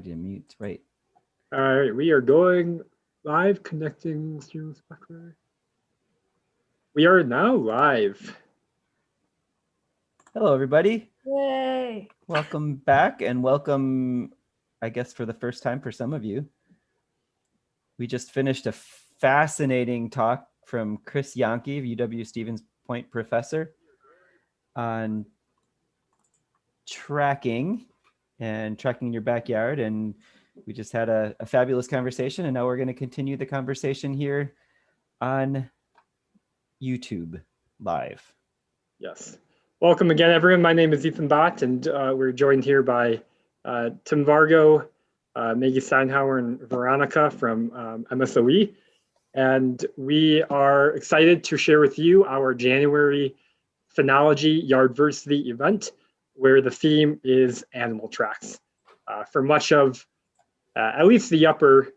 didn't mute, right. All right, we are going live, connecting students. We are now live. Hello, everybody. Yay. Welcome back and welcome, I guess, for the first time for some of you. We just finished a fascinating talk from Chris Yankee, UW Stevens Point professor, on tracking in your backyard. And we just had a fabulous conversation. And now we're going to continue the conversation here on YouTube live. Yes. Welcome again, everyone. My name is Ethan Bott, and we're joined here by Tim Vargo, Maggie Steinhauer, and Veronica from MSOE. And we are excited to share with you our January Phenology Yardversity event, where the theme is animal tracks. For much of, at least the upper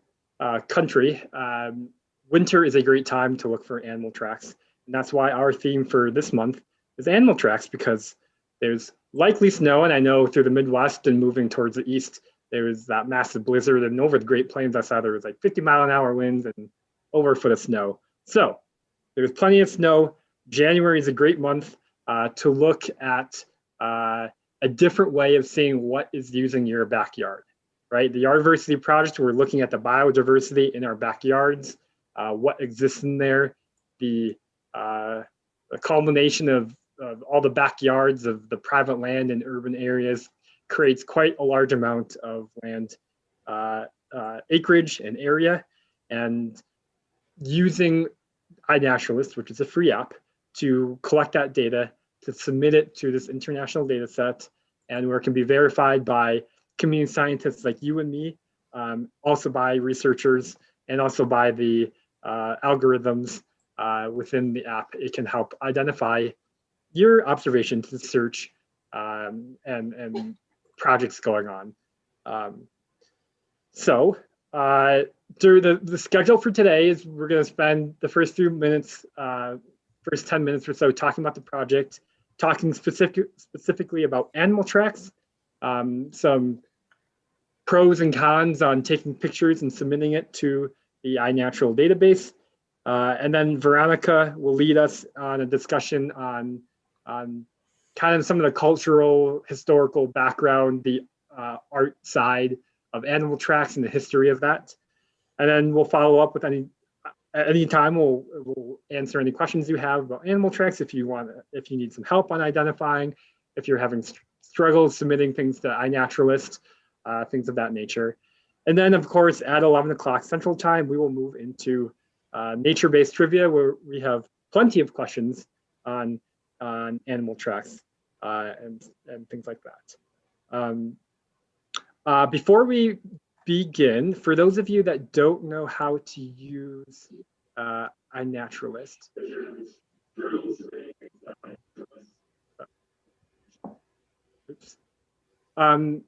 country, winter is a great time to look for animal tracks. And that's why our theme for this month is animal tracks, because there's likely snow, and I know through the Midwest and moving towards the east, there was that massive blizzard, and over the Great Plains, I saw there was like 50-mile-an-hour winds and over a foot of snow. So there's plenty of snow. January is a great month to look at a different way of seeing what is using your backyard, right? The Yardversity project, we're looking at the biodiversity in our backyards, what exists in there, the culmination of all the backyards of the private land in urban areas creates quite a large amount of land acreage and area, and using iNaturalist, which is a free app, to collect that data, to submit it to this international data set, and where it can be verified by community scientists like you and me, also by researchers, and also by the algorithms within the app. It can help identify your observations, search, and projects going on. So through the schedule for today is we're going to spend the first few minutes, first 10 minutes or so talking about the project, talking specifically about animal tracks, some pros and cons on taking pictures and submitting it to the iNatural database. And then Veronica will lead us on a discussion on kind of some of the cultural, historical background, the art side of animal tracks and the history of that. And then we'll follow up with at any time we'll answer any questions you have about animal tracks if you need some help on identifying, if you're having struggles submitting things to iNaturalist, things of that nature. And then of course at 11 o'clock Central Time, we will move into nature-based trivia, where we have plenty of questions on animal tracks and things like that. Before we begin, for those of you that don't know how to use iNaturalist, oops. Can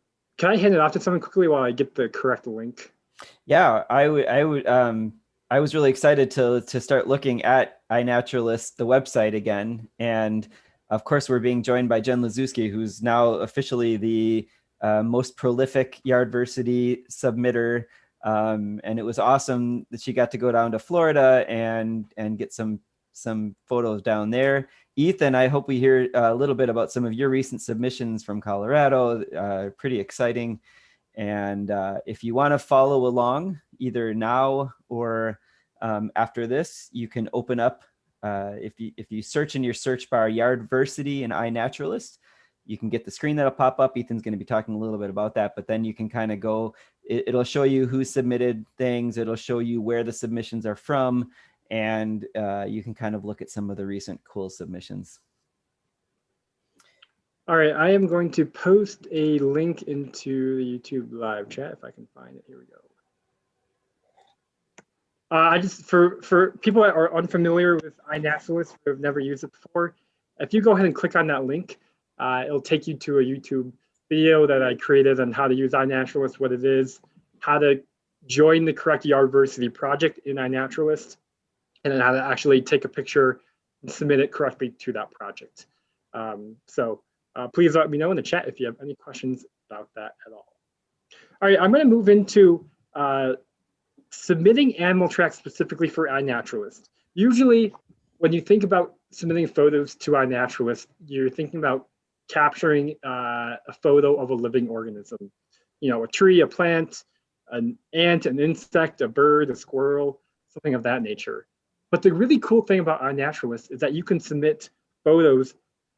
I hand it off to someone quickly while I get the correct link? Yeah, I was really excited to start looking at iNaturalist, the website again. And of course, we're being joined by Jen Lazuski, who's now officially the most prolific Yardversity submitter. And it was awesome that she got to go down to Florida and get some photos down there. Ethan, I hope we hear a little bit about some of your recent submissions from Colorado. Pretty exciting. And if you want to follow along, either now or after this, you can open up, if you search in your search bar Yardversity and iNaturalist, you can get the screen that'll pop up. Ethan's going to be talking a little bit about that, but then you can kind of go, it'll show you who submitted things. It'll show you where the submissions are from, and you can kind of look at some of the recent cool submissions. All right, I am going to post a link into the YouTube live chat if I can find it. Here we go. I just, for people that are unfamiliar with iNaturalist, who have never used it before, if you go ahead and click on that link, it'll take you to a YouTube video that I created on how to use iNaturalist, what it is, how to join the correct Yardversity project in iNaturalist, and then how to actually take a picture and submit it correctly to that project. So please let me know in the chat if you have any questions about that at all. All right, I'm going to move into submitting animal tracks specifically for iNaturalist. Usually, when you think about submitting photos to iNaturalist, you're thinking about capturing a photo of a living organism. You know, a tree, a plant, an ant, an insect, a bird, a squirrel, something of that nature. But the really cool thing about iNaturalist is that you can submit photos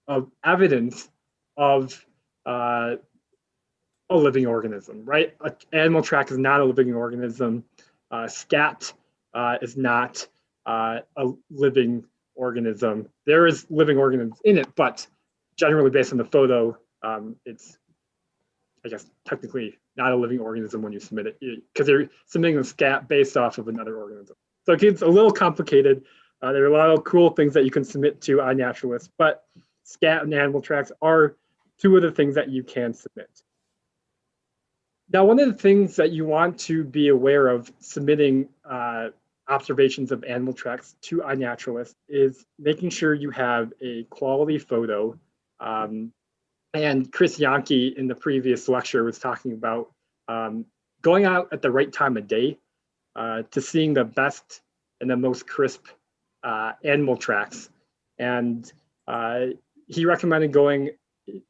of evidence of a living organism, right? An animal track is not a living organism. Scat is not a living organism. There is living organisms in it, but generally based on the photo, it's, I guess, technically not a living organism when you submit it, because you're submitting a scat based off of another organism. So it gets a little complicated. There are a lot of cool things that you can submit to iNaturalist, but scat and animal tracks are two of the things that you can submit. Now, one of the things that you want to be aware of submitting observations of animal tracks to iNaturalist is making sure you have a quality photo. And Chris Yankee in the previous lecture was talking about going out at the right time of day to seeing the best and the most crisp animal tracks. And he recommended going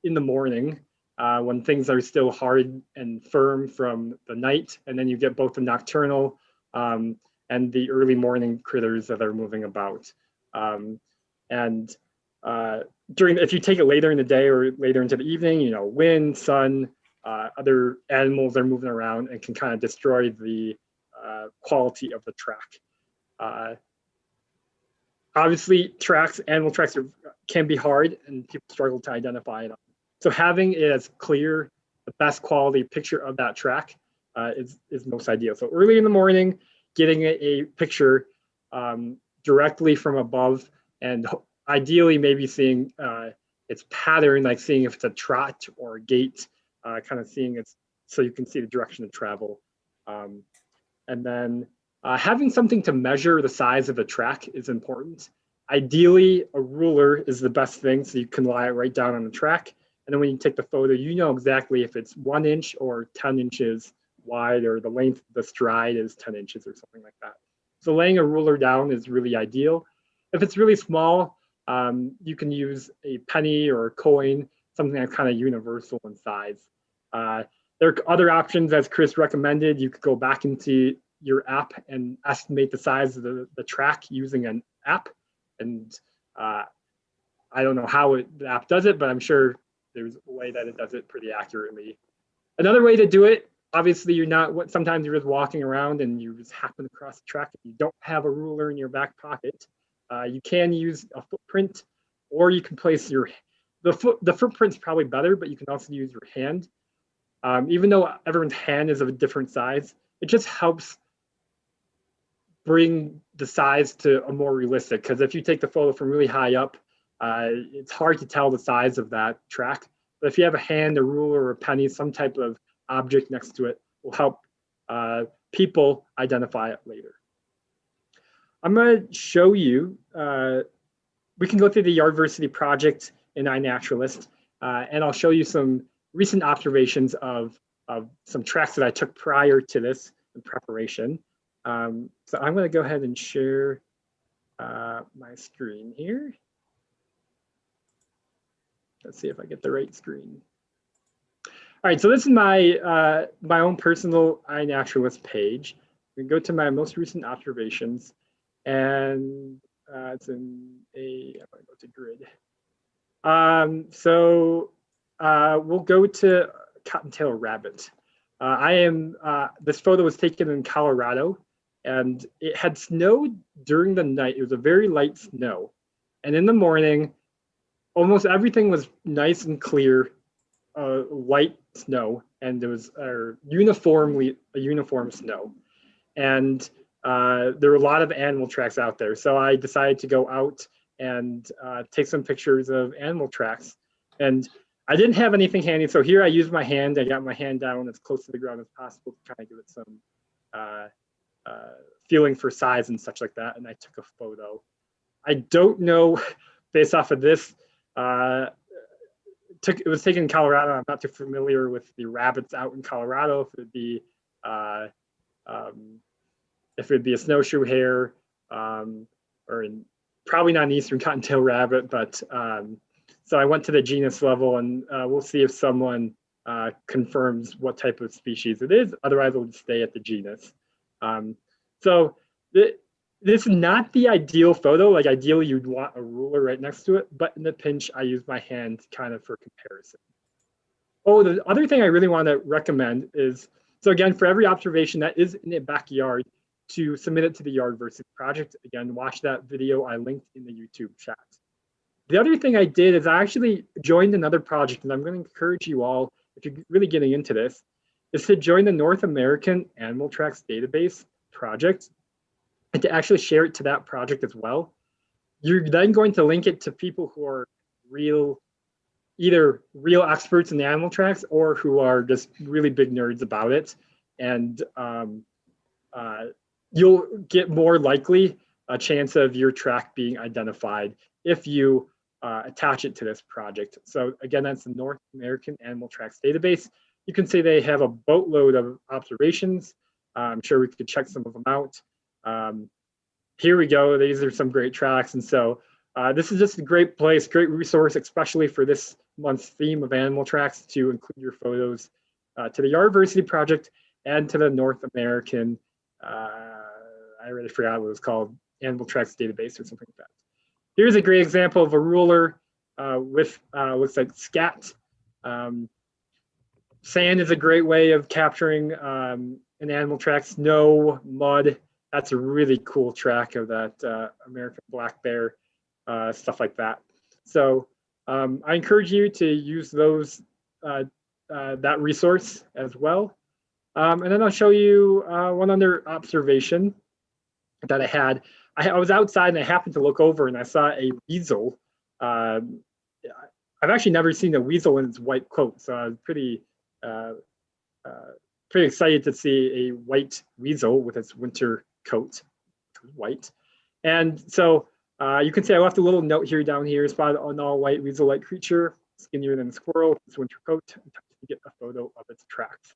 in the morning when things are still hard and firm from the night, and then you get both the nocturnal and the early morning critters that are moving about. If you take it later in the day or later into the evening, you know, wind, sun, other animals are moving around and can kind of destroy the quality of the track. Obviously, animal tracks can be hard and people struggle to identify them. So having it as clear, the best quality picture of that track is most ideal. So early in the morning, getting a picture directly from above, and ideally maybe seeing its pattern, like seeing if it's a trot or a gait, kind of seeing it so you can see the direction of travel. And then having something to measure the size of a track is important. Ideally, a ruler is the best thing, so you can lie it right down on the track. And then when you take the photo, you know exactly if it's 1 inch or 10 inches wide, or the length of the stride is 10 inches or something like that. So laying a ruler down is really ideal. If it's really small, you can use a penny or a coin, something that's kind of universal in size. There are other options, as Chris recommended. You could go back into your app and estimate the size of the track using an app. And I don't know how the app does it, but I'm sure there's a way that it does it pretty accurately. Another way to do it, obviously sometimes you're just walking around and you just happen across the track and you don't have a ruler in your back pocket. You can use a footprint, or you can place the footprint's probably better, but you can also use your hand. Even though everyone's hand is of a different size, it just helps bring the size to a more realistic, because if you take the photo from really high up, it's hard to tell the size of that track. But if you have a hand, a ruler, or a penny, some type of object next to it will help people identify it later. I'm going to show you, we can go through the Yardversity project in iNaturalist, and I'll show you some recent observations of some tracks that I took prior to this in preparation. So I'm going to go ahead and share my screen here. Let's see if I get the right screen. All right, so this is my my own personal iNaturalist page. We can go to my most recent observations, and it's in I'm going to go to grid. We'll go to Cottontail Rabbit. This photo was taken in Colorado, and it had snowed during the night. It was a very light snow. And in the morning, almost everything was nice and clear, white snow, and there was a uniform snow. And there were a lot of animal tracks out there. So I decided to go out and take some pictures of animal tracks. And I didn't have anything handy. So here I used my hand. I got my hand down as close to the ground as possible to kind of give it some feeling for size and such like that. And I took a photo. I don't know, based off of this it was taken in Colorado. I'm not too familiar with the rabbits out in Colorado. If it would be a snowshoe hare, or probably not an eastern cottontail rabbit, but so I went to the genus level, and we'll see if someone confirms what type of species it is. Otherwise, we'll just stay at the genus. So this is not the ideal photo. Like ideally, you'd want a ruler right next to it, but in the pinch, I use my hand kind of for comparison. Oh, the other thing I really want to recommend is, so again, for every observation that is in a backyard, to submit it to the Yardversity project. Again, watch that video I linked in the YouTube chat. The other thing I did is I actually joined another project, and I'm going to encourage you all, if you're really getting into this, is to join the North American Animal Tracks Database project and to actually share it to that project as well. You're then going to link it to people who are either real experts in the animal tracks or who are just really big nerds about it. And you'll get more likely a chance of your track being identified if you attach it to this project. So again, that's the North American Animal Tracks Database. You can see they have a boatload of observations. I'm sure we could check some of them out. Here we go. These are some great tracks. And so this is just a great place, great resource, especially for this month's theme of animal tracks, to include your photos to the Yardversity project and to the North American, I already forgot what it was called, Animal Tracks Database or something like that. Here's a great example of a ruler with looks like scat. Sand is a great way of capturing an animal track. Snow, mud, that's a really cool track of that American black bear, stuff like that. So I encourage you to use those that resource as well. And then I'll show you one other observation that I had. I was outside and I happened to look over and I saw a weasel. I've actually never seen a weasel in its white coat, so I was pretty excited to see a white weasel with its winter coat, white. And so you can see I left a little note here down here, spotted an all-white weasel-like creature, skinnier than a squirrel, its winter coat, and to get a photo of its tracks.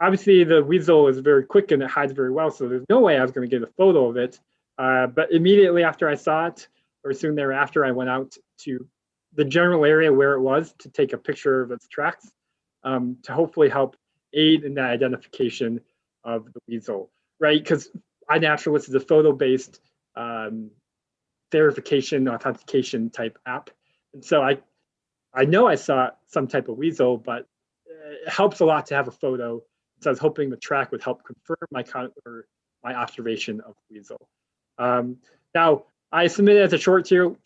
Obviously, the weasel is very quick and it hides very well, so there's no way I was going to get a photo of it. But immediately after I saw it, or soon thereafter, I went out to the general area where it was to take a picture of its tracks to hopefully help aid in that identification of the weasel, right? Because iNaturalist is a photo-based verification, authentication type app. And so I know I saw some type of weasel, but it helps a lot to have a photo. So I was hoping the track would help confirm my observation of the weasel. Now, I submitted as a short-tailed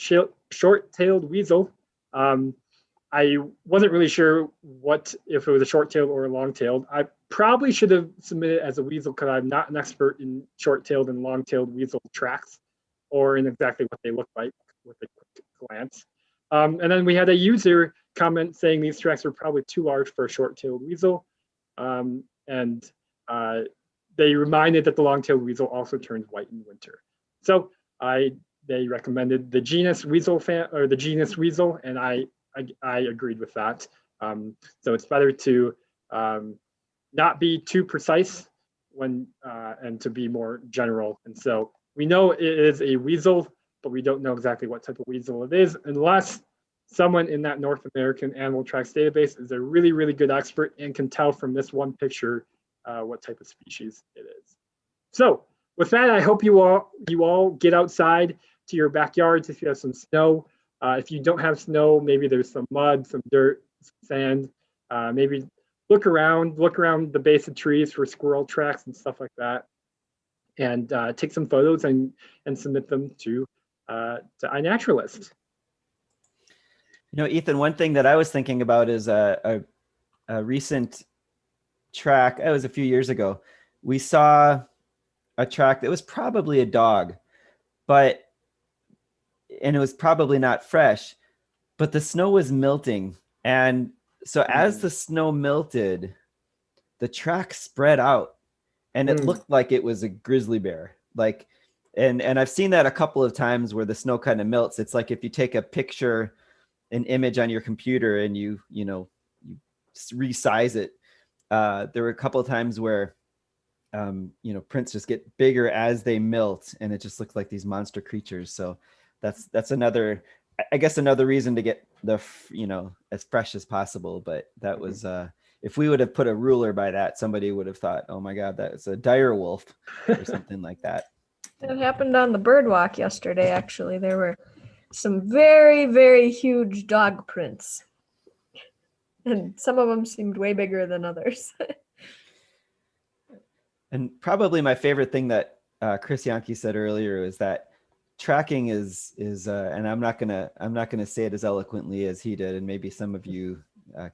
weasel. I wasn't really sure if it was a short-tailed or a long-tailed. I probably should have submitted as a weasel because I'm not an expert in short-tailed and long-tailed weasel tracks or in exactly what they look like with a quick glance. And then we had a user comment saying these tracks were probably too large for a short-tailed weasel. And they reminded that the long-tailed weasel also turns white in winter. So they recommended the genus weasel the genus weasel, and I agreed with that. So it's better to not be too precise and to be more general. And so we know it is a weasel, but we don't know exactly what type of weasel it is unless someone in that North American Animal Tracks Database is a really, really good expert and can tell from this one picture what type of species it is. So with that, I hope you all get outside to your backyards if you have some snow. If you don't have snow, maybe there's some mud, some dirt, some sand. Maybe look around the base of trees for squirrel tracks and stuff like that, and take some photos and submit them to iNaturalist. You know, Ethan, one thing that I was thinking about is a recent track. It was a few years ago. We saw a track that was probably a dog, and it was probably not fresh, but the snow was melting. And so as the snow melted, the track spread out and it looked like it was a grizzly bear. And I've seen that a couple of times where the snow kind of melts. It's like if you take a picture an image on your computer and you resize it. There were a couple of times where prints just get bigger as they melt, and it just looks like these monster creatures. So that's another, I guess, another reason to get the as fresh as possible. But that was if we would have put a ruler by that, somebody would have thought, oh my God, that's a dire wolf or something like that. It happened on the bird walk yesterday, actually. There were some very, very huge dog prints. And some of them seemed way bigger than others. And probably my favorite thing that Chris Yankee said earlier is that tracking is and I'm not gonna say it as eloquently as he did, and maybe some of you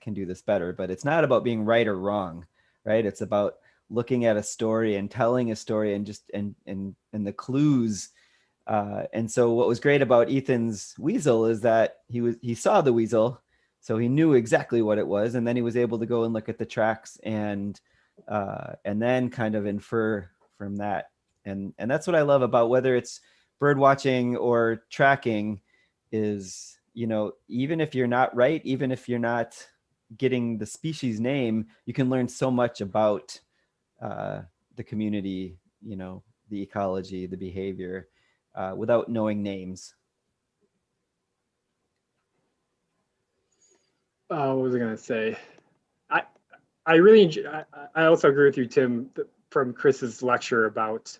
can do this better, but it's not about being right or wrong, right? It's about looking at a story and telling a story and just and the clues. And so what was great about Ethan's weasel is that he saw the weasel, so he knew exactly what it was, and then he was able to go and look at the tracks and then kind of infer from that. And that's what I love about whether it's bird watching or tracking is, even if you're not right, even if you're not getting the species name, you can learn so much about the community, the ecology, the behavior, without knowing names. What was I going to say? I really enjoy, I also agree with you, Tim, from Chris's lecture about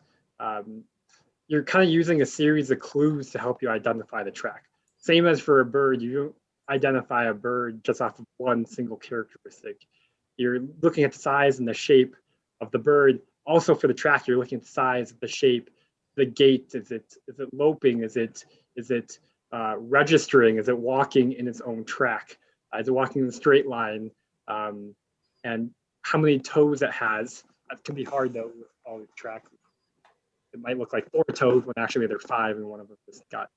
you're kind of using a series of clues to help you identify the track. Same as for a bird, you don't identify a bird just off of one single characteristic. You're looking at the size and the shape of the bird. Also for the track, you're looking at the size, the shape, the gait. Is it loping? Is it registering? Is it walking in its own track? Is it walking in a straight line? And how many toes it has. That can be hard though with all the tracks. It might look like 4 toes when actually they're 5, and one of them just got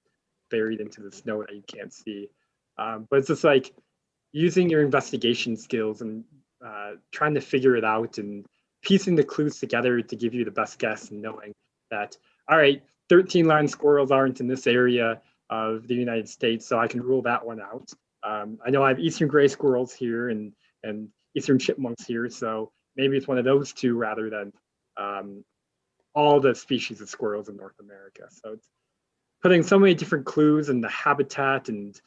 buried into the snow that you can't see. But it's just like using your investigation skills and trying to figure it out and piecing the clues together to give you the best guess, and knowing that, all right, 13 line squirrels aren't in this area of the United States, so I can rule that one out. I know I have eastern gray squirrels here and eastern chipmunks here, so maybe it's one of those two rather than all the species of squirrels in North America. So it's putting so many different clues and the habitat and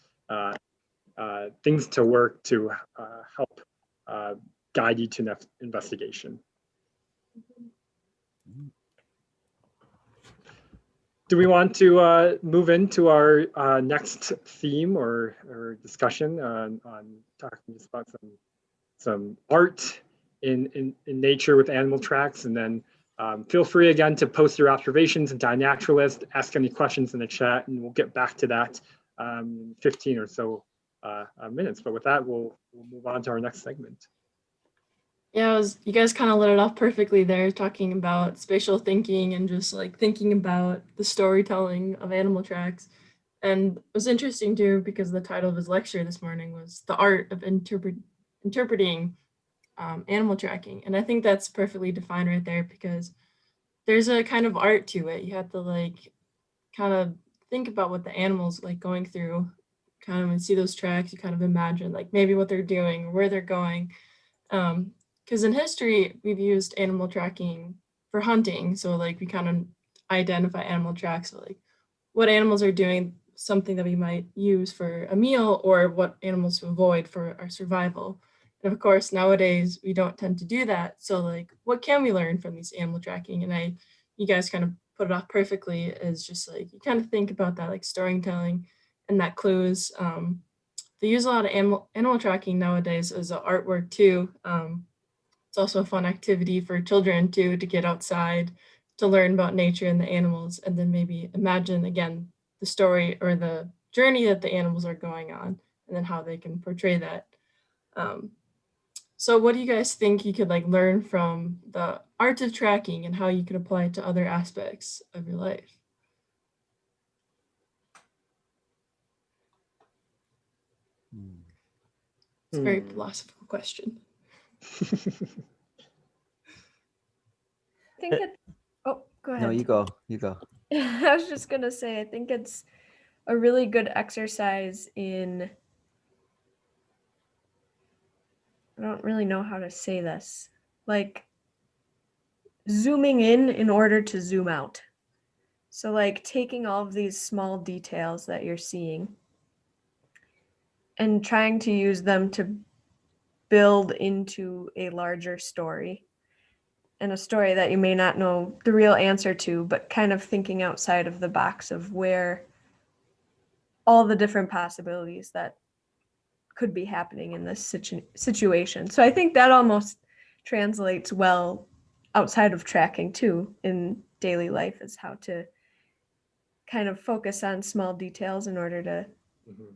things to work to help guide you to investigation. Do we want to move into our next theme or discussion on talking just about some art in nature with animal tracks, and then feel free again to post your observations into iNaturalist, ask any questions in the chat, and we'll get back to that in 15 or so minutes. But with that, we'll move on to our next segment. Yeah, you guys kind of lit it off perfectly there, talking about spatial thinking and just like thinking about the storytelling of animal tracks. And it was interesting too, because the title of his lecture this morning was The Art of Interpreting Animal Tracking. And I think that's perfectly defined right there, because there's a kind of art to it. You have to like kind of think about what the animal's like going through, kind of, and see those tracks, you kind of imagine like maybe what they're doing, where they're going. Because in history, we've used animal tracking for hunting. So like we kind of identify animal tracks, so like what animals are doing, something that we might use for a meal, or what animals to avoid for our survival. And of course, nowadays we don't tend to do that. So like, what can we learn from these animal tracking? And you guys kind of put it off perfectly, is just like, you kind of think about that like storytelling and that clues. They use a lot of animal tracking nowadays as an artwork too. It's also a fun activity for children too, to get outside, to learn about nature and the animals, and then maybe imagine again the story or the journey that the animals are going on, and then how they can portray that. So what do you guys think you could like learn from the art of tracking, and how you could apply it to other aspects of your life? It's a very philosophical question. I think it. Oh, go ahead. No, you go. I was just gonna say, I think it's a really good exercise in I don't really know how to say this. Like zooming in order to zoom out. So like taking all of these small details that you're seeing and trying to use them to build into a larger story, and a story that you may not know the real answer to, but kind of thinking outside of the box of where all the different possibilities that could be happening in this situation. So I think that almost translates well outside of tracking too in daily life, is how to kind of focus on small details in order to Mhm.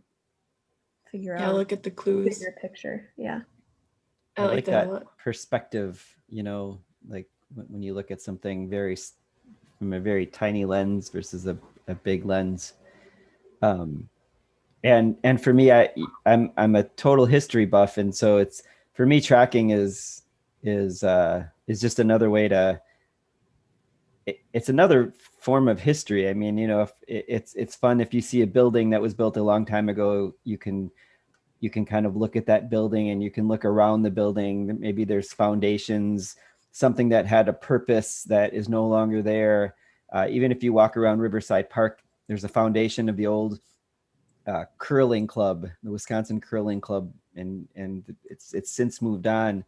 figure Yeah, out look at the clues. bigger picture. Yeah. I like that a lot. perspective, like when you look at something from a very tiny lens versus a big lens. And for me, I'm a total history buff, and so it's, for me, tracking is just another way to, it's another form of history. I mean, if it's fun if you see a building that was built a long time ago, you can kind of look at that building and you can look around the building. Maybe there's foundations, something that had a purpose that is no longer there. Even if you walk around Riverside Park, there's a foundation of the old curling club, the Wisconsin Curling Club, and it's since moved on.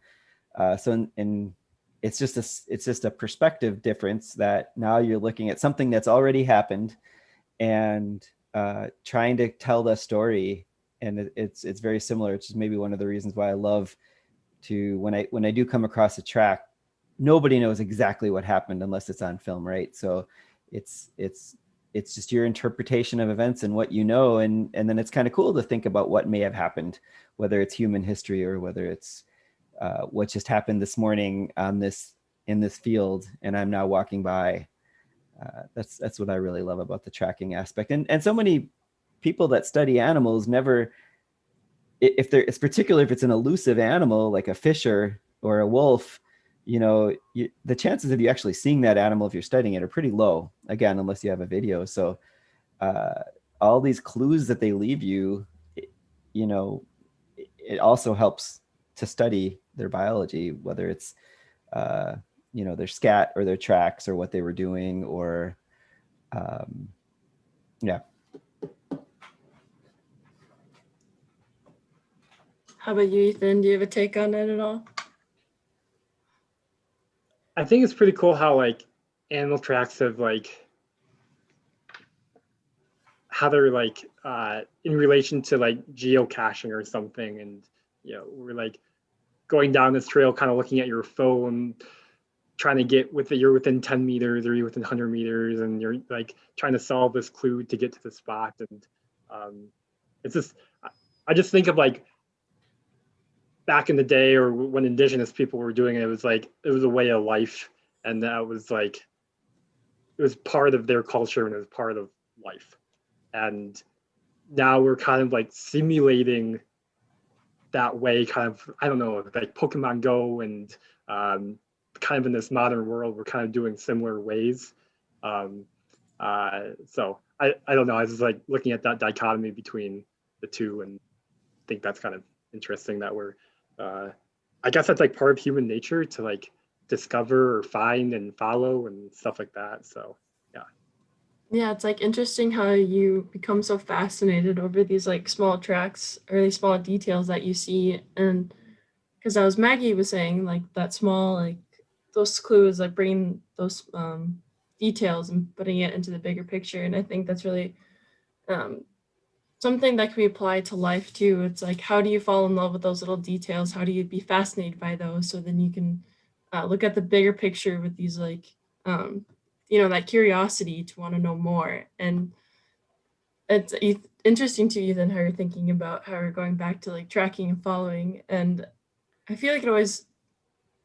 And it's just a perspective difference, that now you're looking at something that's already happened and trying to tell the story. And it's very similar. It's just maybe one of the reasons why I love to, when I do come across a track, nobody knows exactly what happened unless it's on film, right? So it's just your interpretation of events and what you know, and then it's kind of cool to think about what may have happened, whether it's human history or whether it's what just happened this morning in this field, and I'm now walking by. That's what I really love about the tracking aspect. And so many people that study animals never, it's particularly if it's an elusive animal like a fisher or a wolf, the chances of you actually seeing that animal if you're studying it are pretty low, again, unless you have a video. So all these clues that they leave you, it also helps to study their biology, whether it's their scat or their tracks or what they were doing, or yeah. How about you, Ethan? Do you have a take on it at all? I think it's pretty cool how like animal tracks have like how they're like in relation to like geocaching or something, and we're like going down this trail, kind of looking at your phone, trying to get you're within 10 meters or you're within 100 meters, and you're like trying to solve this clue to get to the spot. And it's just, I just think of like back in the day, or when indigenous people were doing it, it was a way of life, and that was like, it was part of their culture and it was part of life. And now we're kind of like simulating that way, kind of, I don't know, like Pokemon Go, and kind of in this modern world, we're kind of doing similar ways. So I don't know, I was just like looking at that dichotomy between the two, and think that's kind of interesting that we're, I guess that's like part of human nature to like discover or find and follow and stuff like that. So Yeah, it's like interesting how you become so fascinated over these like small tracks or these small details that you see. And because as Maggie was saying, like that small, like those clues, like bringing those details and putting it into the bigger picture. And I think that's really something that can be applied to life too. It's like, how do you fall in love with those little details? How do you be fascinated by those? So then you can look at the bigger picture with these like, that curiosity to want to know more. And it's interesting to you then how you're thinking about how you're going back to like tracking and following. And I feel like it always,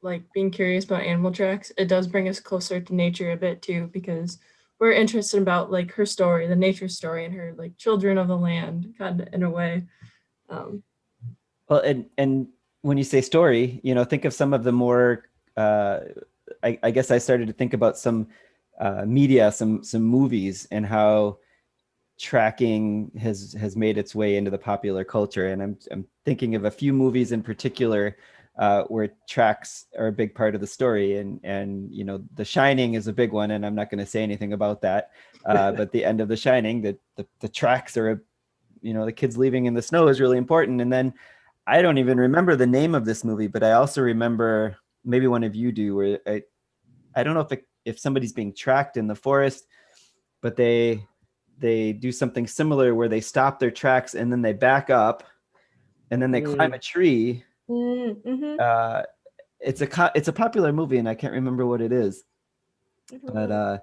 like being curious about animal tracks, it does bring us closer to nature a bit too, because we're interested about like her story, the nature story, and her like children of the land, kind of in a way. Well, and when you say story, think of some of the more, I guess I started to think about some media, some movies, and how tracking has made its way into the popular culture. And I'm thinking of a few movies in particular. where tracks are a big part of the story, and you know, The Shining is a big one, and I'm not going to say anything about that. But the end of The Shining, the tracks are, you know, the kids leaving in the snow is really important. And then I don't even remember the name of this movie, but I also remember, maybe one of you do, where I don't know if somebody's being tracked in the forest, but they do something similar where they stop their tracks and then they back up and then they climb a tree. Mm-hmm. It's a popular movie and I can't remember what it is, but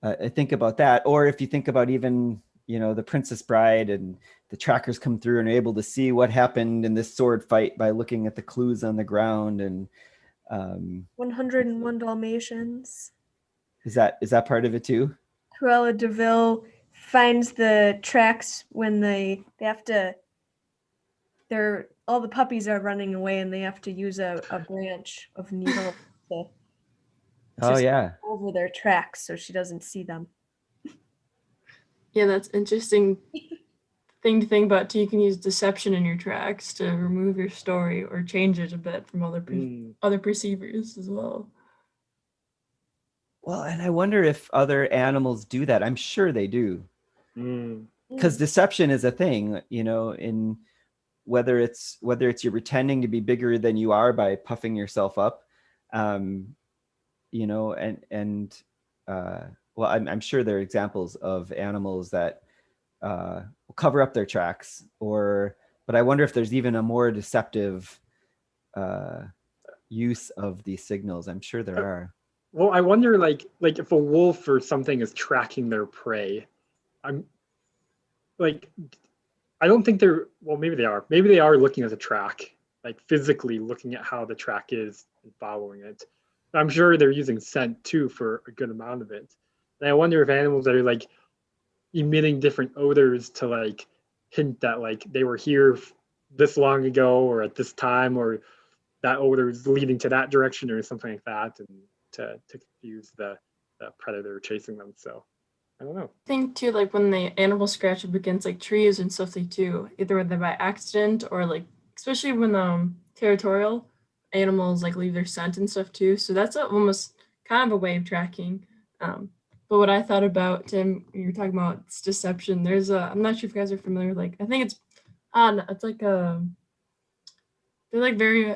I think about that. Or if you think about even, you know, The Princess Bride, and the trackers come through and are able to see what happened in this sword fight by looking at the clues on the ground. And 101 Dalmatians. is that part of it too? Cruella de Vil finds the tracks when they have to. All the puppies are running away, and they have to use a branch of needle to Oh yeah. over their tracks so she doesn't see them. Yeah, that's interesting thing to think about too. You can use deception in your tracks to remove your story or change it a bit from other perceivers as well. Well, and I wonder if other animals do that. I'm sure they do. Because deception is a thing, you know, in whether it's you're pretending to be bigger than you are by puffing yourself up, you know, and well, I'm sure there are examples of animals that will cover up their tracks, but I wonder if there's even a more deceptive use of these signals. I'm sure there are. Well, I wonder, like if a wolf or something is tracking their prey, I'm like, I don't think they're, well, maybe they are. Maybe they are looking at the track, like physically looking at how the track is and following it. But I'm sure they're using scent too for a good amount of it. And I wonder if animals that are like emitting different odors to like hint that like they were here this long ago or at this time, or that odor is leading to that direction or something like that, and to confuse the predator chasing them. So I don't know. I think too, like when the animals scratch up against like trees and stuff, they too, either they're by accident or like, especially when territorial animals like leave their scent and stuff too. So that's almost kind of a way of tracking. But what I thought about, Tim, you were talking about deception. There's I'm not sure if you guys are familiar. Like I think it's like they're like very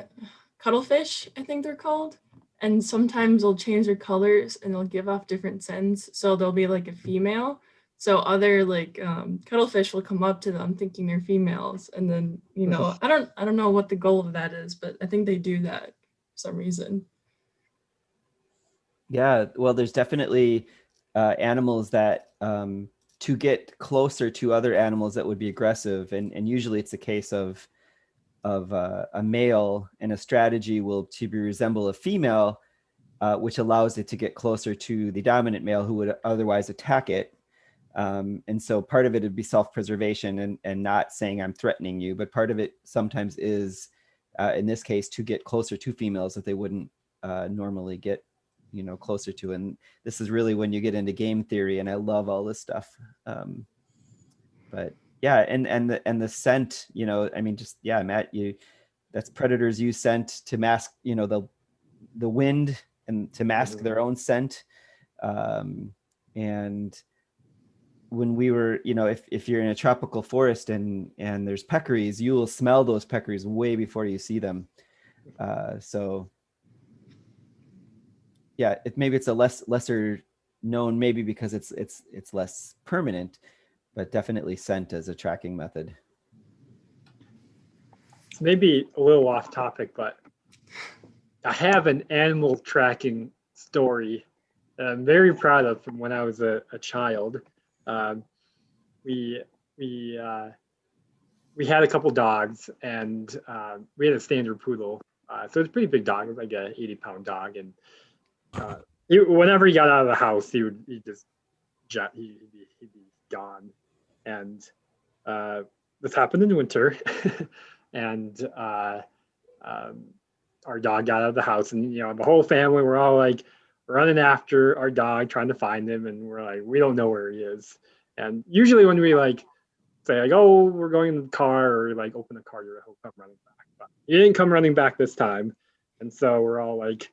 cuttlefish, I think they're called. And sometimes they'll change their colors and they'll give off different scents. So they'll be like a female. So other like cuttlefish will come up to them thinking they're females. And then, you know, I don't know what the goal of that is, but I think they do that for some reason. Yeah, well, there's definitely animals that to get closer to other animals that would be aggressive, and usually it's a case of a male, and a strategy will to resemble a female, which allows it to get closer to the dominant male who would otherwise attack it. And so part of it would be self-preservation and not saying I'm threatening you, but part of it sometimes is, in this case, to get closer to females that they wouldn't normally get, you know, closer to. And this is really when you get into game theory, and I love all this stuff. But yeah, and the scent, you know, I mean, just, yeah, Matt, that's predators use scent to mask, you know, the wind, and to mask their own scent. And when we were, you know, if you're in a tropical forest and there's peccaries, you will smell those peccaries way before you see them. So yeah, maybe it's a lesser known, maybe because it's less permanent, but definitely scent as a tracking method. It's maybe a little off topic, but I have an animal tracking story that I'm very proud of from when I was a child. We had a couple dogs, and we had a standard poodle. So it's a pretty big dog. It was like a 80-pound dog, and whenever he got out of the house, he'd be gone. And this happened in winter, and our dog got out of the house, and you know, the whole family were all like running after our dog, trying to find him, and we're like, we don't know where he is. And usually when we like say like, oh, we're going in the car, or like open the car door, he'll come running back. He didn't come running back this time. And so we're all like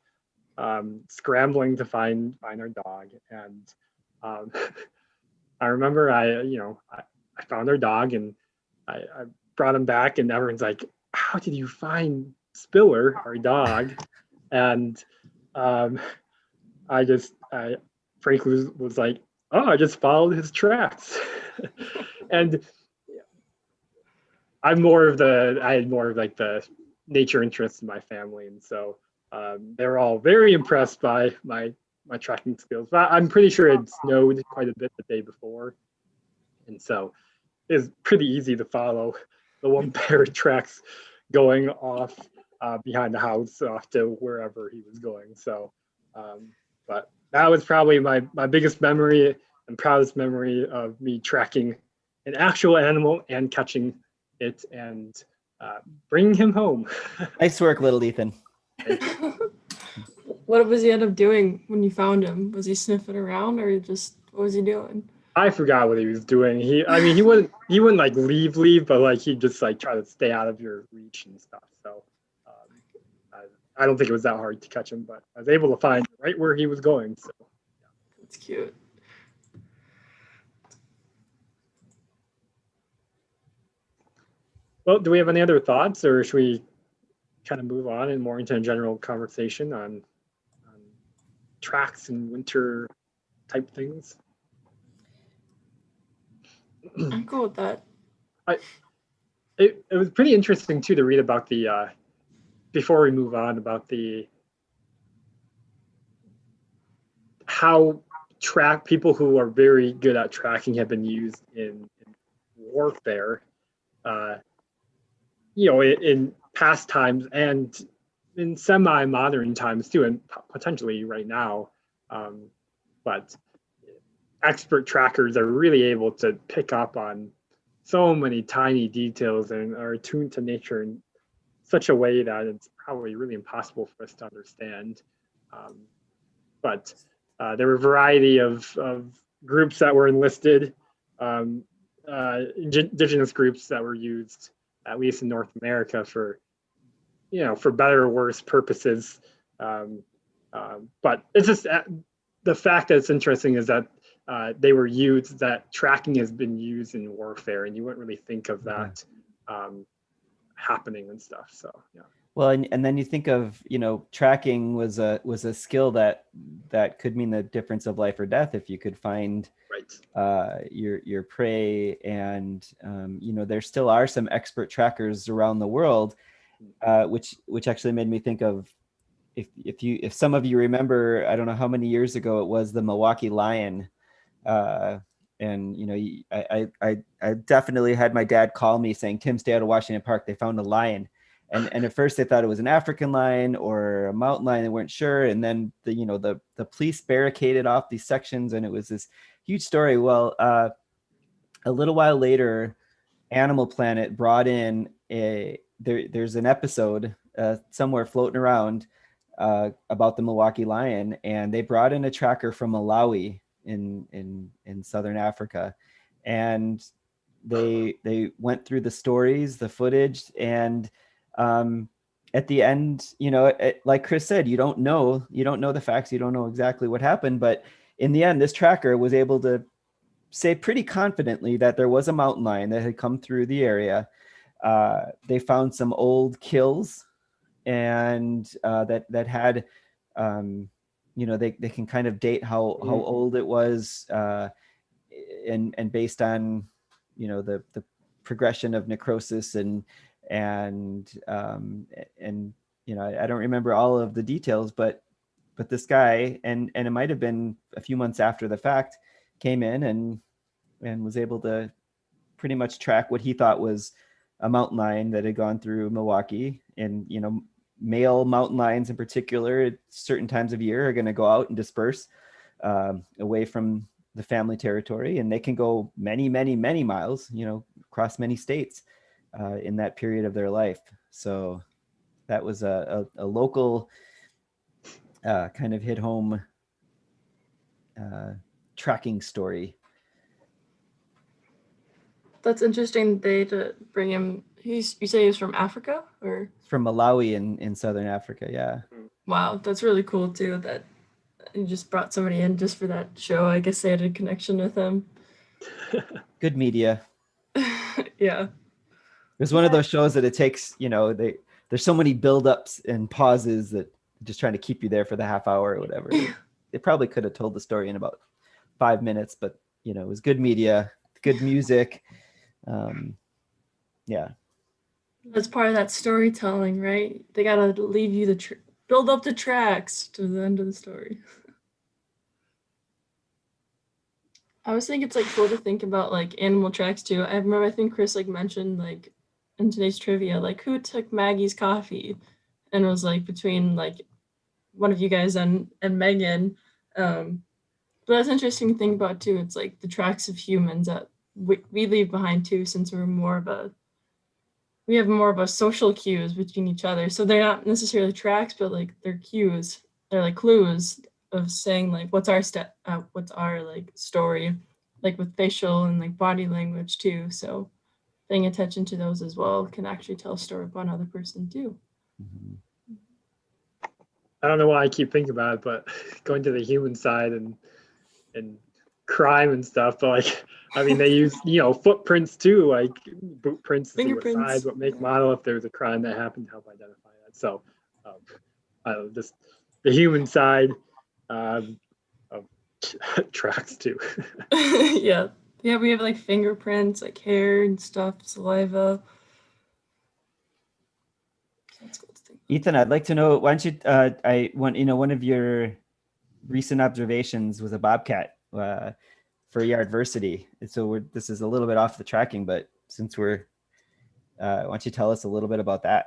scrambling to find our dog. And I remember I found our dog, and I brought him back, and everyone's like, how did you find Spiller, our dog? And I frankly was like, oh, I just followed his tracks. And I had more of like the nature interests in my family. And so they were all very impressed by my tracking skills. But I'm pretty sure it snowed quite a bit the day before. And so it was pretty easy to follow the one pair of tracks going off behind the house off to wherever he was going. So, but that was probably my biggest memory and proudest memory of me tracking an actual animal and catching it and bringing him home. Nice work, little Ethan. What was he end up doing when you found him? Was he sniffing around, or just what was he doing? I forgot what he was doing. He wouldn't like leave, but like he'd just like try to stay out of your reach and stuff. So I don't think it was that hard to catch him, but I was able to find right where he was going. So That's cute. Well, do we have any other thoughts, or should we kind of move on and more into a general conversation on tracks and winter type things? I'm cool with that. It was pretty interesting too to read about the before we move on about the how people who are very good at tracking have been used in warfare, in past times and in semi-modern times too, and potentially right now. But expert trackers are really able to pick up on so many tiny details and are attuned to nature in such a way that it's probably really impossible for us to understand. But there were a variety of groups that were enlisted, indigenous groups that were used, at least in North America, for better or worse purposes. But it's just the fact that it's interesting is that they were used, that tracking has been used in warfare, and you wouldn't really think of that happening and stuff. So yeah. Well, and then you think of, tracking was a skill that could mean the difference of life or death if you could find your prey. And there still are some expert trackers around the world, which actually made me think of, if some of you remember, I don't know how many years ago it was, the Milwaukee lion. And I definitely had my dad call me saying, Tim, stay out of Washington Park. They found a lion. And at first they thought it was an African lion or a mountain lion. They weren't sure. And then the police barricaded off these sections, and it was this huge story. Well, a little while later, Animal Planet brought in there's an episode somewhere floating around about the Milwaukee lion, and they brought in a tracker from Malawi in Southern Africa, and they went through the stories, the footage, and at the end, like Chris said, you don't know the facts, you don't know exactly what happened, but in the end, this tracker was able to say pretty confidently that there was a mountain lion that had come through the area. They found some old kills, and that had they can kind of date how old it was, and based on the progression of necrosis and I don't remember all of the details, but this guy, and it might have been a few months after the fact, came in and was able to pretty much track what he thought was a mountain lion that had gone through Milwaukee. And male mountain lions in particular at certain times of year are going to go out and disperse away from the family territory, and they can go many miles, across many states in that period of their life. So that was a local kind of hit home tracking story. That's interesting. They to bring him. You say he was from Africa, or? From Malawi in Southern Africa. Yeah. Wow, that's really cool too that you just brought somebody in just for that show. I guess they had a connection with him. Good media. Yeah. It was one of those shows that it takes, there's so many buildups and pauses that just trying to keep you there for the half hour or whatever. They probably could have told the story in about 5 minutes, but it was good media, good music. Yeah. That's part of that storytelling, right? They gotta leave you build up the tracks to the end of the story. I was thinking it's like cool to think about like animal tracks too. I think Chris like mentioned like in today's trivia, like who took Maggie's coffee, and it was like between like one of you guys and Megan. But that's interesting to think about too. It's like the tracks of humans that we leave behind too, since we have more of a social cues between each other. So they're not necessarily tracks, but like they're cues. They're like clues of saying like what's our like story, like with facial and like body language too. So paying attention to those as well can actually tell a story about another person too. Mm-hmm. I don't know why I keep thinking about it, but going to the human side and crime and stuff, but like I mean they use footprints too, like boot prints to see what size, what make, model, if there's a crime that happened, to help identify that. So I don't know, just the human side of tracks too. Yeah, we have like fingerprints, like hair and stuff, saliva. That's cool to think. Ethan, I'd like to know, why don't you one of your recent observations was a bobcat for Yardversity. So this is a little bit off the tracking, but since why don't you tell us a little bit about that?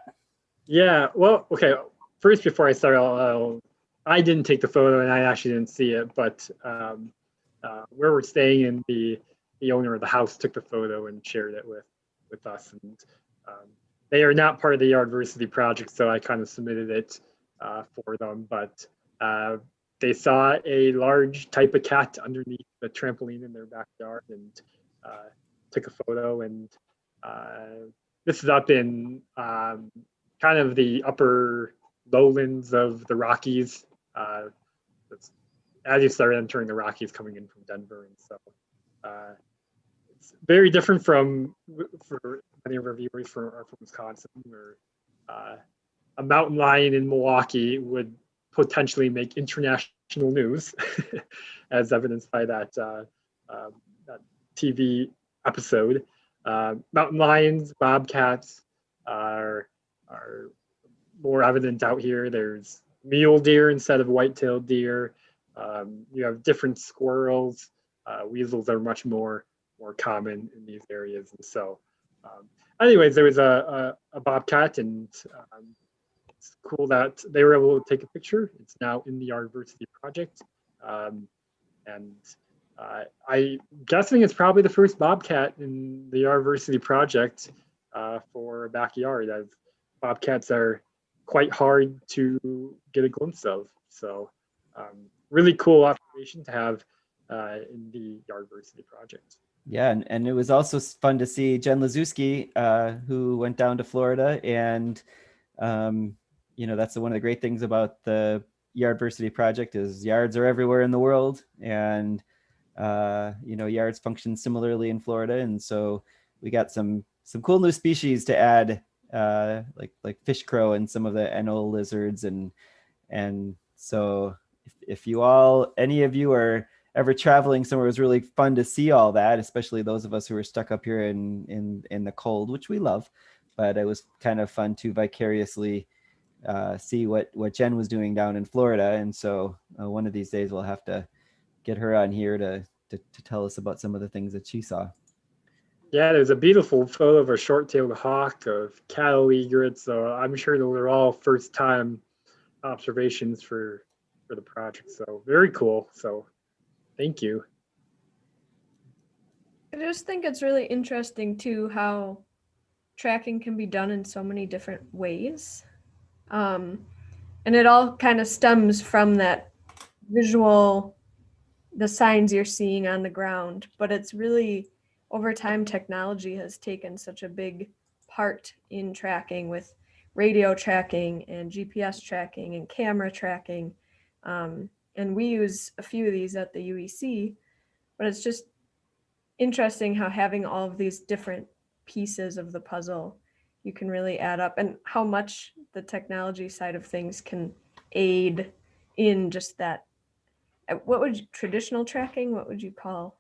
Yeah, well, okay. First, before I start, I didn't take the photo and I actually didn't see it, but where we're staying in, the owner of the house took the photo and shared it with us. And they are not part of the Yardversity project, so I kind of submitted it for them. But they saw a large type of cat underneath the trampoline in their backyard and took a photo. And this is up in kind of the upper lowlands of the Rockies. As you start entering the Rockies coming in from Denver. And so it's very different for many of our viewers are from Wisconsin, where a mountain lion in Milwaukee would potentially make international news, as evidenced by that TV episode. Mountain lions, bobcats are more evident out here. There's mule deer instead of white-tailed deer. You have different squirrels. Weasels are much more common in these areas. And so anyways, there was a bobcat, and it's cool that they were able to take a picture. It's now in the Yardversity project. And I'm guessing it's probably the first bobcat in the Yardversity project for a backyard, as bobcats are quite hard to get a glimpse of. So really cool observation to have in the Yardversity project. Yeah, and it was also fun to see Jen Lazuski, who went down to Florida, and that's one of the great things about the Yardversity project is yards are everywhere in the world, and yards function similarly in Florida, and so we got some cool new species to add, like fish crow and some of the anole lizards, and so if any of you are ever traveling somewhere, it was really fun to see all that, especially those of us who are stuck up here in the cold, which we love. But it was kind of fun to vicariously see what Jen was doing down in Florida. And so one of these days we'll have to get her on here to tell us about some of the things that she saw. Yeah, there's a beautiful photo of a short-tailed hawk, of cattle egrets. So I'm sure those are all first-time observations for the project. So very cool. So thank you. I just think it's really interesting too how tracking can be done in so many different ways. And it all kind of stems from that visual, the signs you're seeing on the ground. But it's really, over time, technology has taken such a big part in tracking with radio tracking and GPS tracking and camera tracking. And we use a few of these at the UEC, but it's just interesting how having all of these different pieces of the puzzle you can really add up, and how much the technology side of things can aid in just that. What would traditional tracking, what would you call?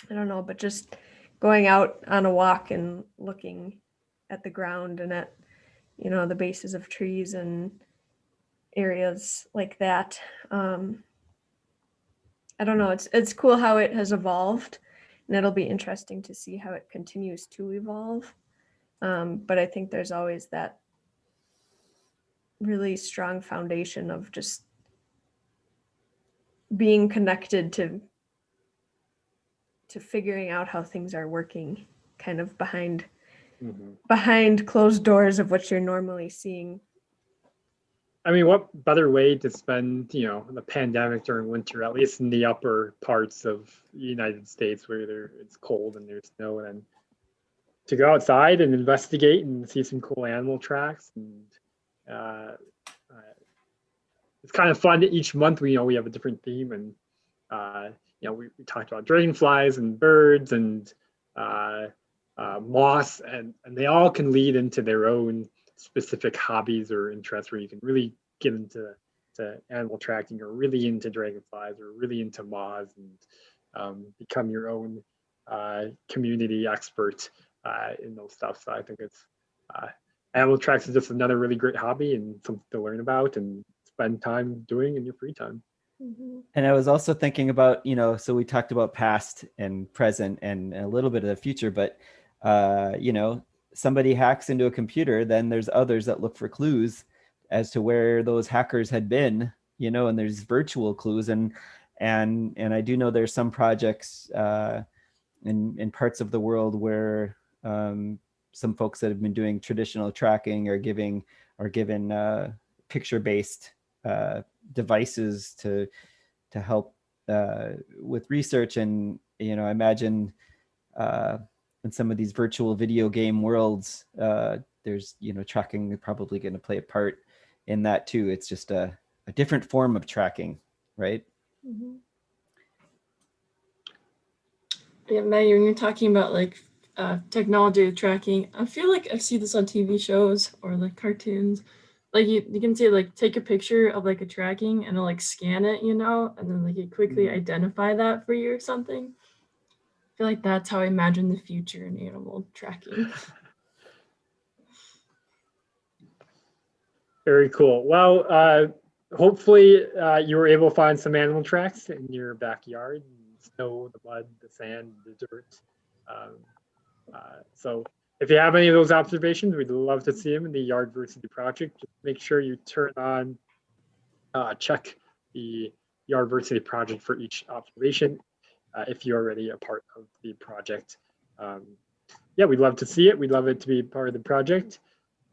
I don't know, but just going out on a walk and looking at the ground and at, the bases of trees and areas like that. I don't know. It's cool how it has evolved, and it'll be interesting to see how it continues to evolve. But I think there's always that really strong foundation of just being connected to figuring out how things are working, kind of behind closed doors of what you're normally seeing. I mean, what better way to spend, the pandemic during winter, at least in the upper parts of the United States where it's cold and there's snow, and then to go outside and investigate and see some cool animal tracks. And it's kind of fun. Each month we have a different theme, and we talked about dragonflies and birds and moss, and they all can lead into their own specific hobbies or interests, where you can really get into animal tracking, or really into dragonflies, or really into moths, and become your own community expert in those stuff. So I think it's animal tracks is just another really great hobby and something to learn about and spend time doing in your free time. And I was also thinking about, so we talked about past and present and a little bit of the future, but somebody hacks into a computer, then there's others that look for clues as to where those hackers had been, and there's virtual clues. And I do know there's some projects in parts of the world where some folks that have been doing traditional tracking are given picture-based devices to help with research. And I imagine in some of these virtual video game worlds, there's tracking probably going to play a part in that too. It's just a different form of tracking, right? Yeah, Maggie, when you're talking about technology tracking, I feel like I see this on TV shows or cartoons. You can say take a picture of a tracking and it'll scan it, and then you quickly identify that for you or something. I feel like that's how I imagine the future in animal tracking. Very cool. Well, hopefully you were able to find some animal tracks in your backyard: the snow, the mud, the sand, the dirt. So if you have any of those observations, we'd love to see them in the Yardversity project. Just make sure you check the Yardversity project for each observation if you're already a part of the project. We'd love to see it. We'd love it to be part of the project.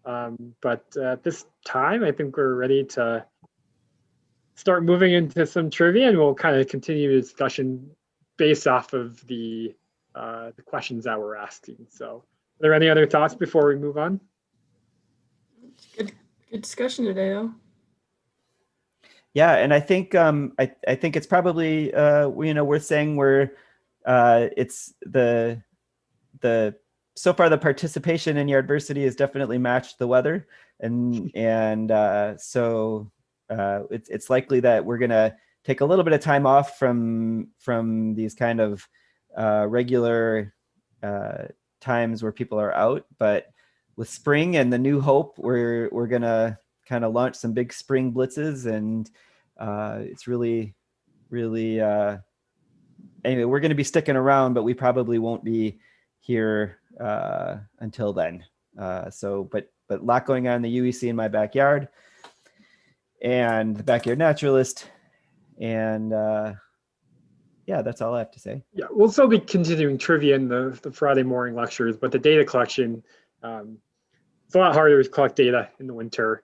But at this time, I think we're ready to start moving into some trivia, and we'll kind of continue the discussion based off of the questions that we're asking. So, are there any other thoughts before we move on? Good discussion today, though. Yeah, and I think I think it's probably worth saying it's the so far the participation in Yardversity has definitely matched the weather, and so it's likely that we're gonna take a little bit of time off from these kind of regular times where people are out, but with spring and the new hope, we're gonna kind of launch some big spring blitzes, and it's really anyway, we're going to be sticking around, but we probably won't be here until then. But a lot going on in the UEC in my backyard and the Backyard Naturalist, and that's all I have to say. Yeah, we'll still be continuing trivia in the Friday morning lectures, but the data collection, it's a lot harder to collect data in the winter.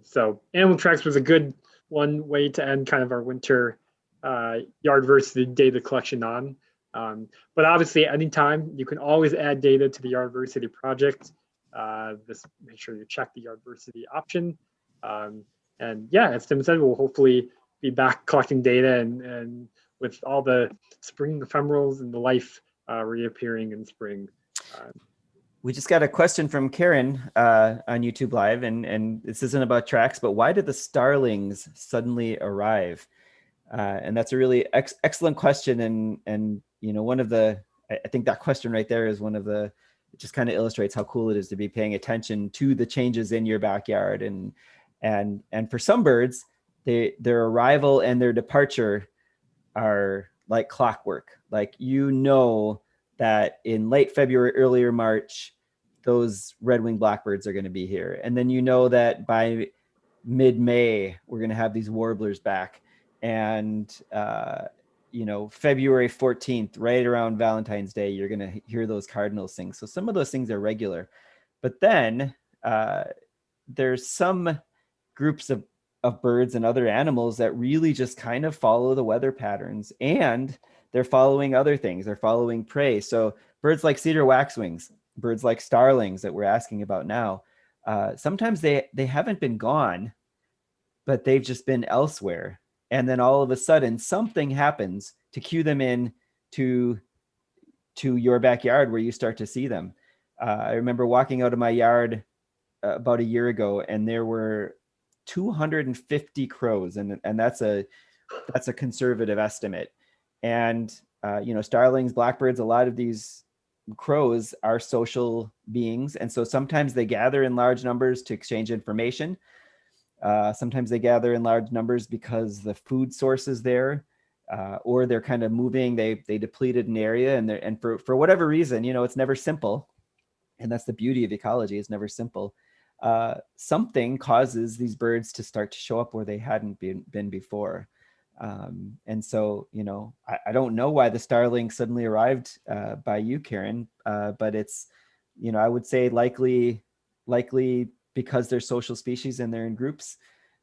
So animal tracks was a good one way to end kind of our winter Yardversity data collection on. But obviously, anytime you can always add data to the Yardversity project. Just make sure you check the Yardversity option. And yeah, as Tim said, we'll hopefully be back collecting data and with all the spring ephemerals and the life reappearing in spring. We just got a question from Karen on YouTube Live, and this isn't about tracks, but why did the Starlings suddenly arrive? And that's a really excellent question. And you know, one of the, I think that question right there is one of the, it just kind of illustrates how cool it is to be paying attention to the changes in your backyard. And for some birds, their arrival and their departure are like clockwork. Like, you know, that in late February, earlier March, those red-winged blackbirds are going to be here. And then you know that by mid-May, we're going to have these warblers back. And, you know, February 14th, right around Valentine's Day, you're going to hear those cardinals sing. So some of those things are regular. But then there's some groups of birds and other animals that really just kind of follow the weather patterns, and they're following other things. They're following prey. So birds like cedar waxwings, birds like starlings that we're asking about now, sometimes they haven't been gone, but they've just been elsewhere. And then all of a sudden something happens to cue them in to your backyard where you start to see them. I remember walking out of my yard about a year ago, and there were 250 crows, and that's a conservative estimate. And you know, starlings, blackbirds, a lot of these crows are social beings, and so sometimes they gather in large numbers to exchange information. Sometimes they gather in large numbers because the food source is there, or they're kind of moving. They depleted an area, and for whatever reason, you know, it's never simple, and that's the beauty of ecology. It's never simple. Something causes these birds to start to show up where they hadn't been before. And so, you know, I don't know why the starling suddenly arrived by you, Karen, but it's, you know, I would say likely because they're social species and they're in groups.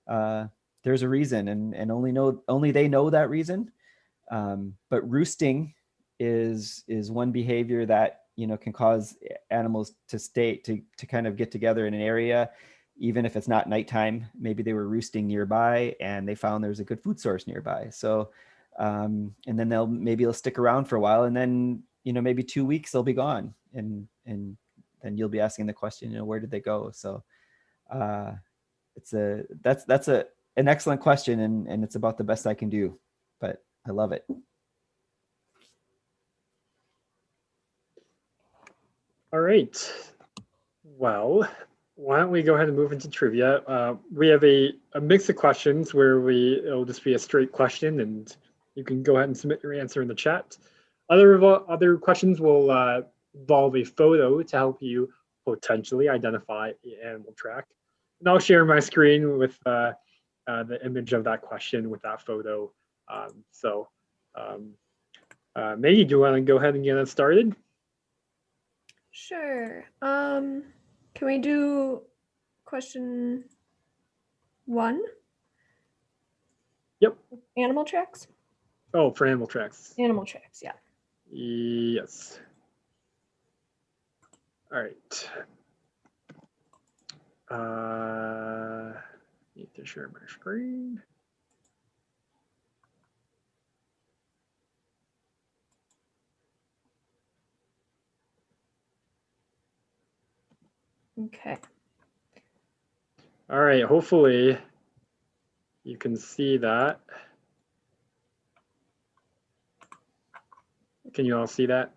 There's a reason, and only they know that reason. But roosting is one behavior that, you know, can cause animals to kind of get together in an area, even if it's not nighttime. Maybe they were roosting nearby and they found there's a good food source nearby. So, and then they'll stick around for a while, and then, you know, maybe 2 weeks they'll be gone, and then you'll be asking the question, you know, where did they go? So, that's an excellent question, and it's about the best I can do, but I love it. All right. Well, why don't we go ahead and move into trivia? We have a mix of questions where it'll just be a straight question, and you can go ahead and submit your answer in the chat. Other questions will involve a photo to help you potentially identify the animal track. And I'll share my screen with the image of that question with that photo. Maggie, do you want to go ahead and get us started? Sure. Can we do question 1? Yep. Animal tracks? Oh, for animal tracks. Animal tracks, yeah. Yes. All right. Need to share my screen. Okay. All right, hopefully you can see that. Can you all see that?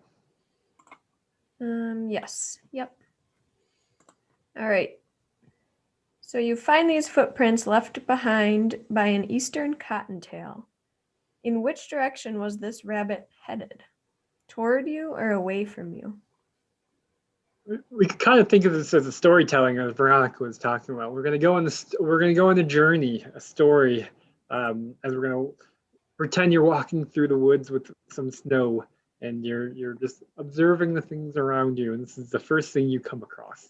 Yes. Yep. All right. So you find these footprints left behind by an eastern cottontail. In which direction was this rabbit headed? Toward you or away from you? We could kind of think of this as a storytelling, as Veronica was talking about. We're going to go on the journey, a story, as we're going to pretend you're walking through the woods with some snow, and you're just observing the things around you, and this is the first thing you come across.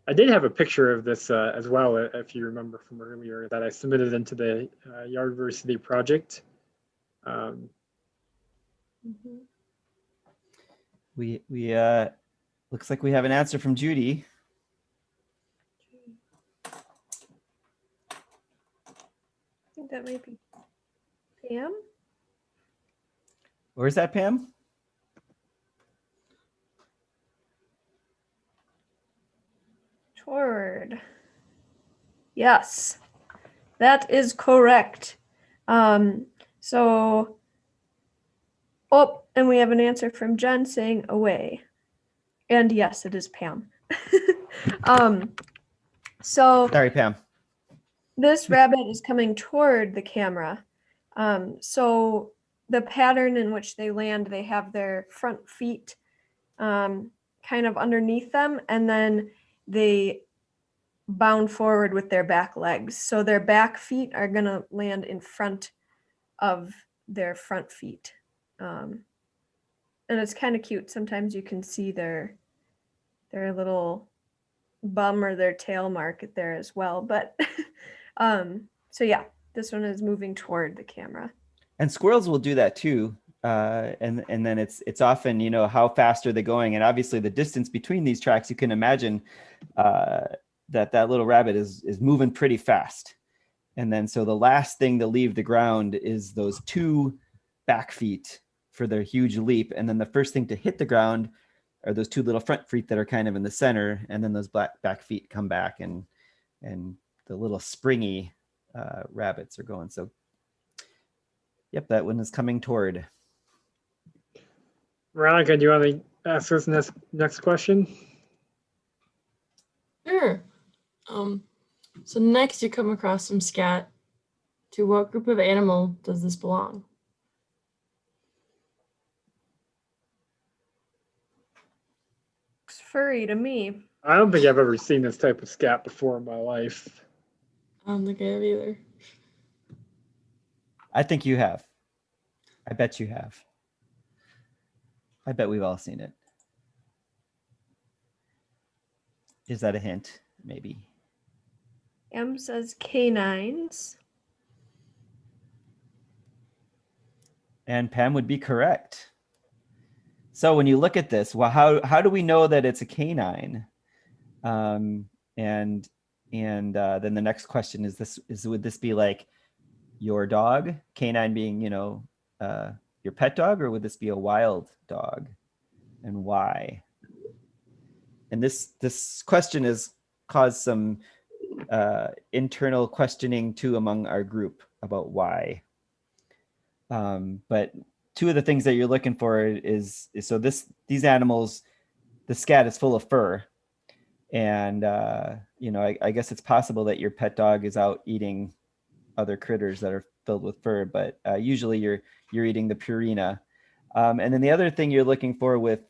I did have a picture of this as well, if you remember from earlier, that I submitted into the Yardversity project. Mhm. We looks like we have an answer from Judy. I think that might be Pam. Where's that, Pam? Toward. Yes, that is correct. So, oh, and we have an answer from Jen saying away. And yes, it is Pam. So Sorry, Pam. this rabbit is coming toward the camera. So the pattern in which they land, they have their front feet kind of underneath them, and then they bound forward with their back legs. So their back feet are going to land in front of their front feet. And it's kind of cute. Sometimes you can see their little bum or their tail mark there as well. But so yeah, this one is moving toward the camera. And squirrels will do that too. And then it's often, you know, how fast are they going? And obviously the distance between these tracks, you can imagine that little rabbit is moving pretty fast. And then so the last thing to leave the ground is those two back feet for their huge leap. And then the first thing to hit the ground are those two little front feet that are kind of in the center. And then those back feet come back, and the little springy rabbits are going. So yep, that one is coming toward. Veronica, do you want to ask us next question? Sure. So next you come across some scat. To what group of animal does this belong? Looks furry to me. I don't think I've ever seen this type of scat before in my life. I don't think I have either. I think you have. I bet you have. I bet we've all seen it. Is that a hint? Maybe. M says canines. And Pam would be correct. So when you look at this, well, how do we know that it's a canine? And then the next question is would this be like your dog, canine being, you know, your pet dog, or would this be a wild dog, and why? And this question has caused some internal questioning too among our group about why. But two of the things that you're looking for is so these animals, the scat is full of fur, and you know, I guess it's possible that your pet dog is out eating other critters that are filled with fur, but usually you're eating the purina. And then the other thing you're looking for with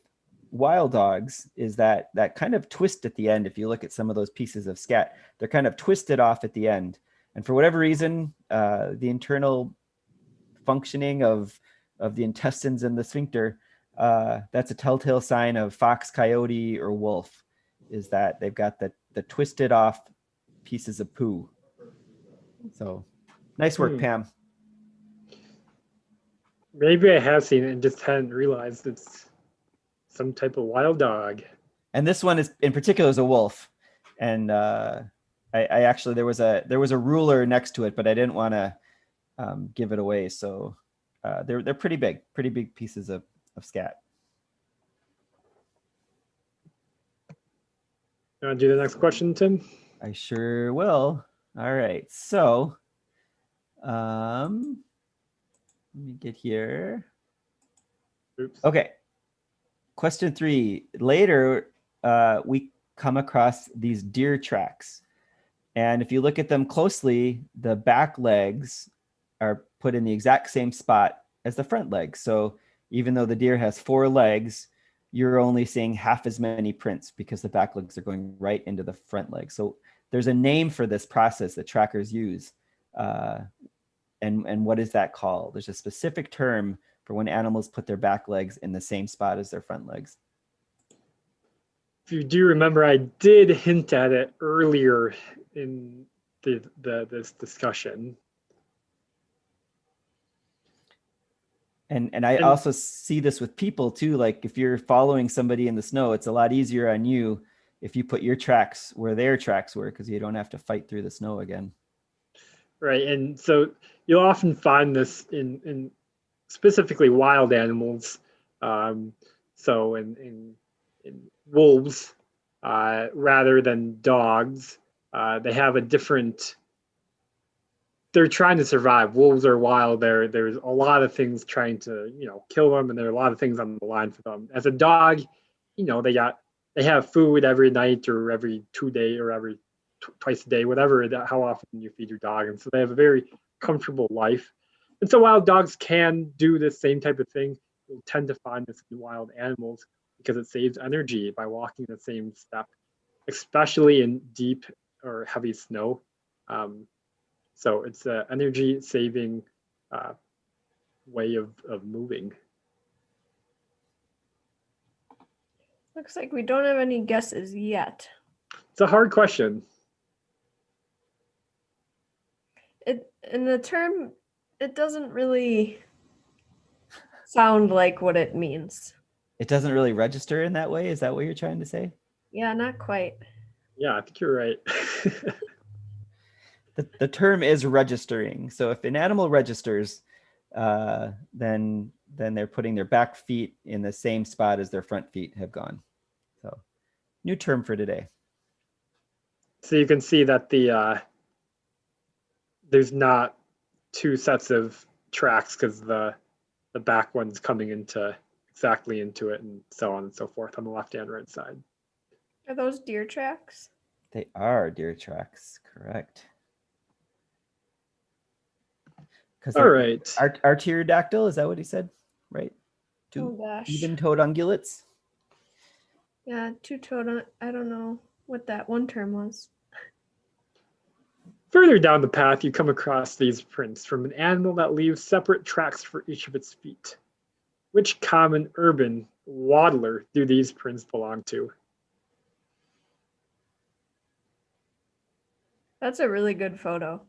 wild dogs is that kind of twist at the end. If you look at some of those pieces of scat, they're kind of twisted off at the end, and for whatever reason, the internal functioning of the intestines and the sphincter, that's a telltale sign of fox, coyote, or wolf, is that they've got the twisted off pieces of poo. So nice work, Pam. Maybe I have seen it and just hadn't realized it's some type of wild dog. And this one is in particular is a wolf. And I actually, there was a ruler next to it, but I didn't want to give it away. So they're pretty big pieces of scat. You want to do the next question, Tim? I sure will. All right. So let me get here. Oops. Okay. Question 3. Later, we come across these deer tracks. And if you look at them closely, the back legs are put in the exact same spot as the front legs. So even though the deer has 4 legs, you're only seeing half as many prints because the back legs are going right into the front leg. So there's a name for this process that trackers use. And what is that called? There's a specific term for when animals put their back legs in the same spot as their front legs. if you do remember, I did hint at it earlier in this discussion. And I And- also see this with people too. Like if you're following somebody in the snow, it's a lot easier on you if you put your tracks where their tracks were, because you don't have to fight through the snow again. Right, and so you'll often find this in specifically wild animals. So in wolves, rather than dogs, they have a different. They're trying to survive. Wolves are wild. There's a lot of things trying to kill them, and there are a lot of things on the line for them. As a dog, they have food every night or every 2 days or every twice a day, whatever. How often you feed your dog, and so they have a very comfortable life. And so wild dogs can do the same type of thing. You'll tend to find this in wild animals because it saves energy by walking the same step, especially in deep or heavy snow. So it's an energy saving way of moving. Looks like we don't have any guesses yet. It's a hard question. In the term, it doesn't really sound like what it means. It doesn't really register in that way. Is that what you're trying to say? Yeah, not quite. Yeah, I think you're right. The term is registering. So if an animal registers, then they're putting their back feet in the same spot as their front feet have gone. So new term for today. So you can see that there's not two sets of tracks because the back one's coming exactly into it, and so on and so forth on the left and right side. Are those deer tracks? They are deer tracks, correct. All right. Artiodactyl, is that what he said? Right? Oh gosh. Even-toed ungulates? Yeah, two-toed. I don't know what that one term was. Further down the path, you come across these prints from an animal that leaves separate tracks for each of its feet. Which common urban waddler do these prints belong to? That's a really good photo.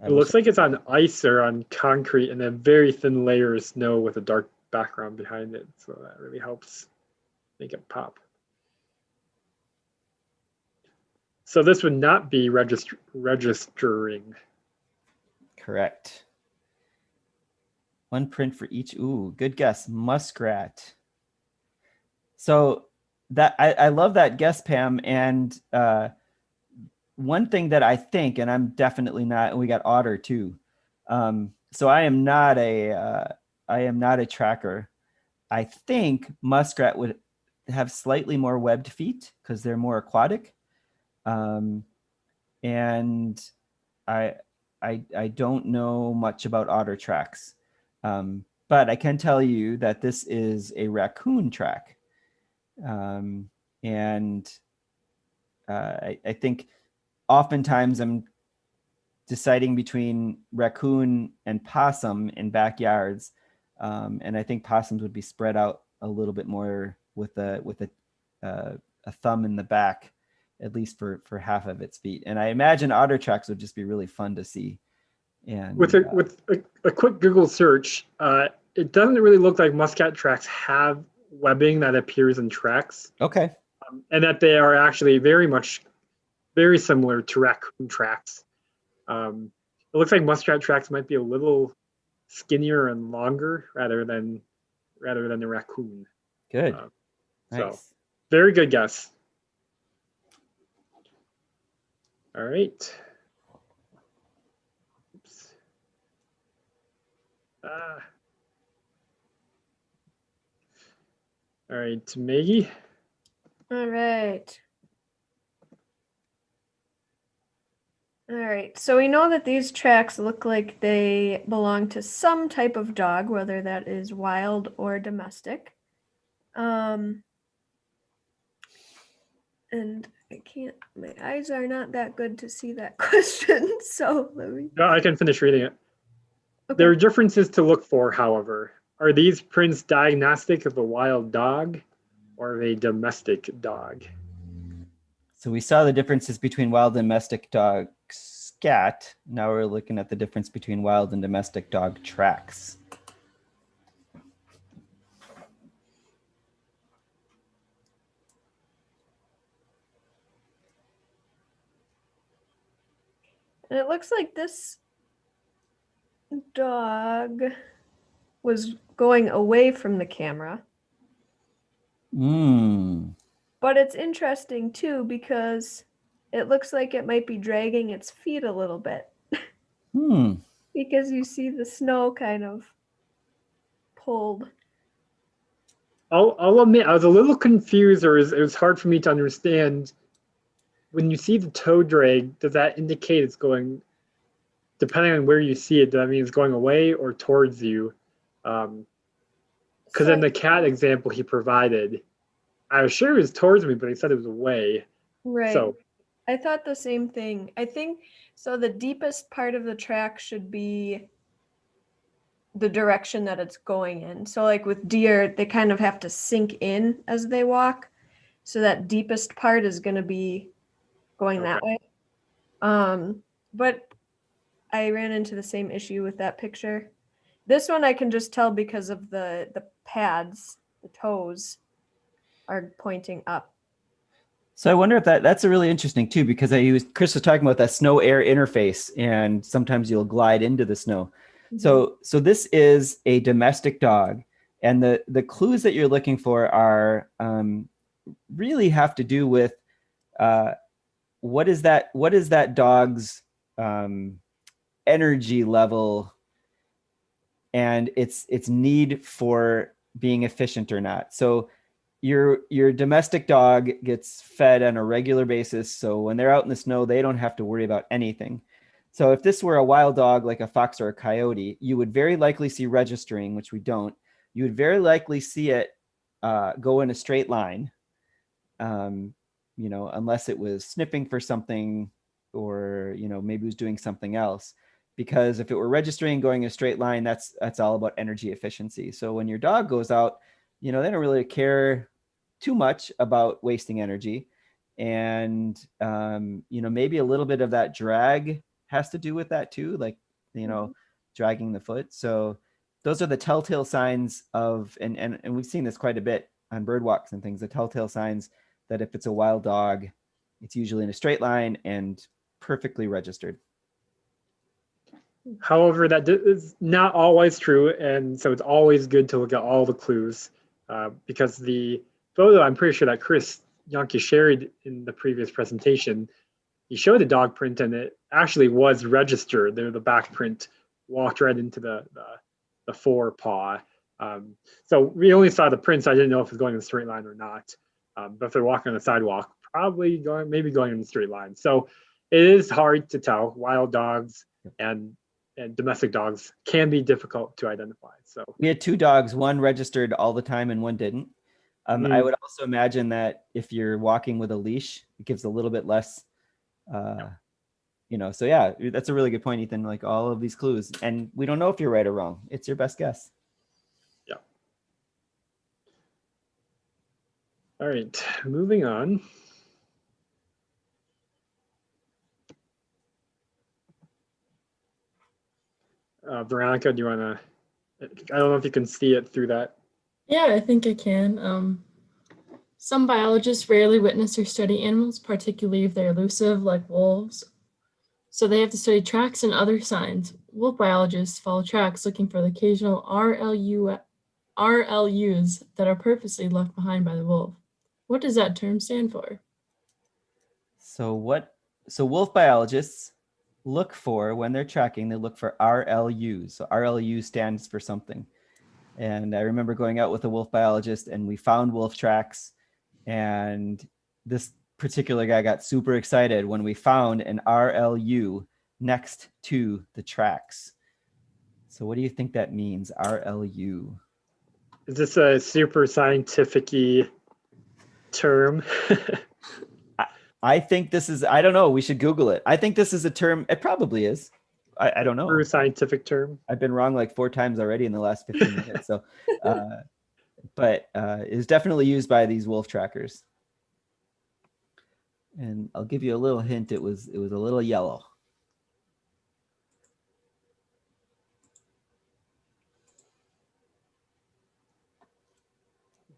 It looks like it's on ice or on concrete and a very thin layer of snow with a dark background behind it. So that really helps make it pop. So this would not be registering. Correct. One print for each. Ooh, good guess. Muskrat. So that I love that guess, Pam. And one thing that I think, and I'm definitely not, and we got otter too. So I am not a tracker. I think muskrat would have slightly more webbed feet because they're more aquatic. And I don't know much about otter tracks. But I can tell you that this is a raccoon track. And I think oftentimes I'm deciding between raccoon and possum in backyards. And I think possums would be spread out a little bit more with a thumb in the back, at least for half of its feet. And I imagine otter tracks would just be really fun to see. And with a quick Google search, it doesn't really look like muskrat tracks have webbing that appears in tracks. Okay. And that they are actually very similar to raccoon tracks. It looks like muskrat tracks might be a little skinnier and longer rather than the raccoon. Good. So Nice. very good guess. All right. Oops. All right, Maggie. All right. All right. So we know that these tracks look like they belong to some type of dog, whether that is wild or domestic. And I can't, my eyes are not that good to see that question. So let me. No, I can finish reading it. Okay. There are differences to look for, however. Are these prints diagnostic of a wild dog or of a domestic dog? So we saw the differences between wild and domestic dog scat. Now we're looking at the difference between wild and domestic dog tracks. And it looks like this dog was going away from the camera. But it's interesting too because it looks like it might be dragging its feet a little bit. Because you see the snow kind of pulled. I'll admit I was a little confused, or it was hard for me to understand. When you see the toe drag, does that indicate it's going, depending on where you see it, does that mean it's going away or towards you? Because in the cat example he provided, I was sure it was towards me, but he said it was away. Right. So I thought the same thing. I think so. The deepest part of the track should be the direction that it's going in. So like with deer, they kind of have to sink in as they walk. So that deepest part is going to be going that way. But I ran into the same issue with that picture. This one I can just tell because of the pads, the toes are pointing up. So I wonder if that's a really interesting too, because Chris was talking about that snow air interface, and sometimes you'll glide into the snow. So this is a domestic dog, and the clues that you're looking for are really have to do with what is that dog's energy level and its need for being efficient or not. So your domestic dog gets fed on a regular basis, so when they're out in the snow, they don't have to worry about anything. So if this were a wild dog like a fox or a coyote, you would very likely see registering, which we don't. You would very likely see it go in a straight line, unless it was sniffing for something, or maybe it was doing something else. Because if it were registering going in a straight line, that's all about energy efficiency. So when your dog goes out, they don't really care too much about wasting energy, and maybe a little bit of that drag has to do with that too, like dragging the foot. So those are the telltale signs of, and we've seen this quite a bit on bird walks and things, the telltale signs that if it's a wild dog, it's usually in a straight line and perfectly registered. However, that is not always true, and so it's always good to look at all the clues, because the photo I'm pretty sure that Chris Yankee shared in the previous presentation, he showed the dog print, and it actually was registered. The back print walked right into the forepaw. So we only saw the prints. I didn't know if it was going in a straight line or not. But if they're walking on the sidewalk, maybe going in a straight line. So it is hard to tell. Wild dogs and domestic dogs can be difficult to identify. So we had two dogs, one registered all the time and one didn't. I would also imagine that if you're walking with a leash, it gives a little bit less, so yeah, that's a really good point, Ethan, like all of these clues, and we don't know if you're right or wrong. It's your best guess. Yeah. All right, moving on. Veronica, do you want to, I don't know if you can see it through that. Yeah, I think I can. Some biologists rarely witness or study animals, particularly if they're elusive, like wolves. So they have to study tracks and other signs. Wolf biologists follow tracks looking for the occasional RLUs that are purposely left behind by the wolf. What does that term stand for? So wolf biologists look for, when they're tracking, they look for RLUs. So RLU stands for something. And I remember going out with a wolf biologist and we found wolf tracks, and this particular guy got super excited when we found an RLU next to the tracks. So what do you think that means, RLU? Is this a super scientific-y term? I think this is, I don't know, we should Google it. I think this is a term, it probably is. I don't know. True scientific term. I've been wrong like 4 times already in the last 15 minutes. So but is definitely used by these wolf trackers. And I'll give you a little hint. It was a little yellow.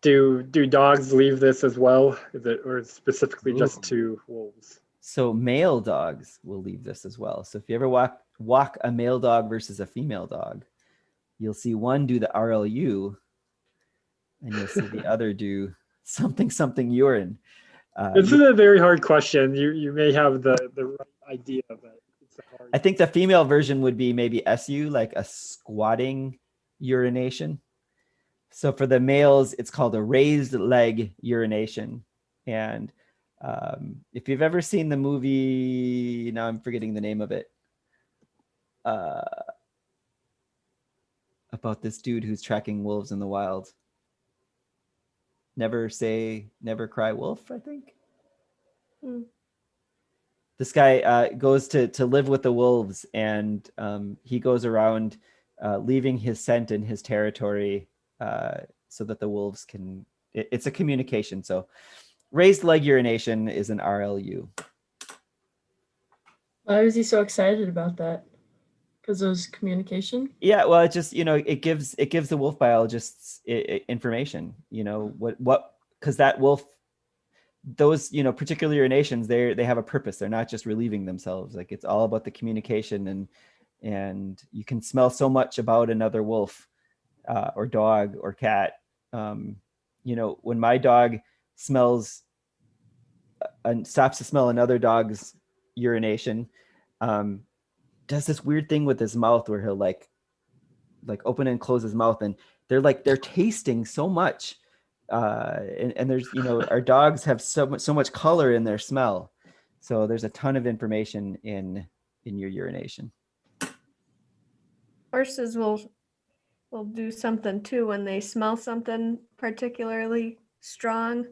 Do dogs leave this as well? Is it, or specifically just Ooh. to wolves? So male dogs will leave this as well. So if you ever walk a male dog versus a female dog, you'll see one do the RLU, and you'll see the other do something urine. This is a very hard question. You may have the right idea, but it's hard. I think the female version would be maybe SU, like a squatting urination. So for the males, it's called a raised leg urination. And if you've ever seen the movie, now I'm forgetting the name of it, about this dude who's tracking wolves in the wild. Never Say, Never Cry Wolf, I think. This guy goes to live with the wolves, and he goes around leaving his scent in his territory so that the wolves can, it's a communication. So raised leg urination is an RLU. Why was he so excited about that? Because it was communication? Yeah, well, it just, it gives the wolf biologists information, what, because that wolf, those, particular urinations, they have a purpose. They're not just relieving themselves. Like, it's all about the communication, and you can smell so much about another wolf or dog or cat. When my dog smells and stops to smell another dog's urination, does this weird thing with his mouth where he'll like open and close his mouth, and they're tasting so much. And there's, our dogs have so much color in their smell. So there's a ton of information in your urination. Horses will do something too when they smell something particularly strong.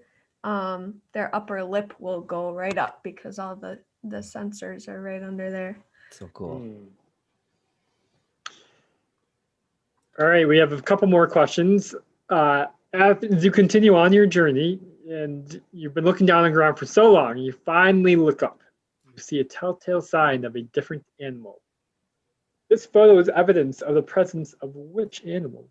Their upper lip will go right up because all the sensors are right under there. So cool. All right, we have a couple more questions. As you continue on your journey, and you've been looking down on the ground for so long, you finally look up. You see a telltale sign of a different animal. This photo is evidence of the presence of which animal?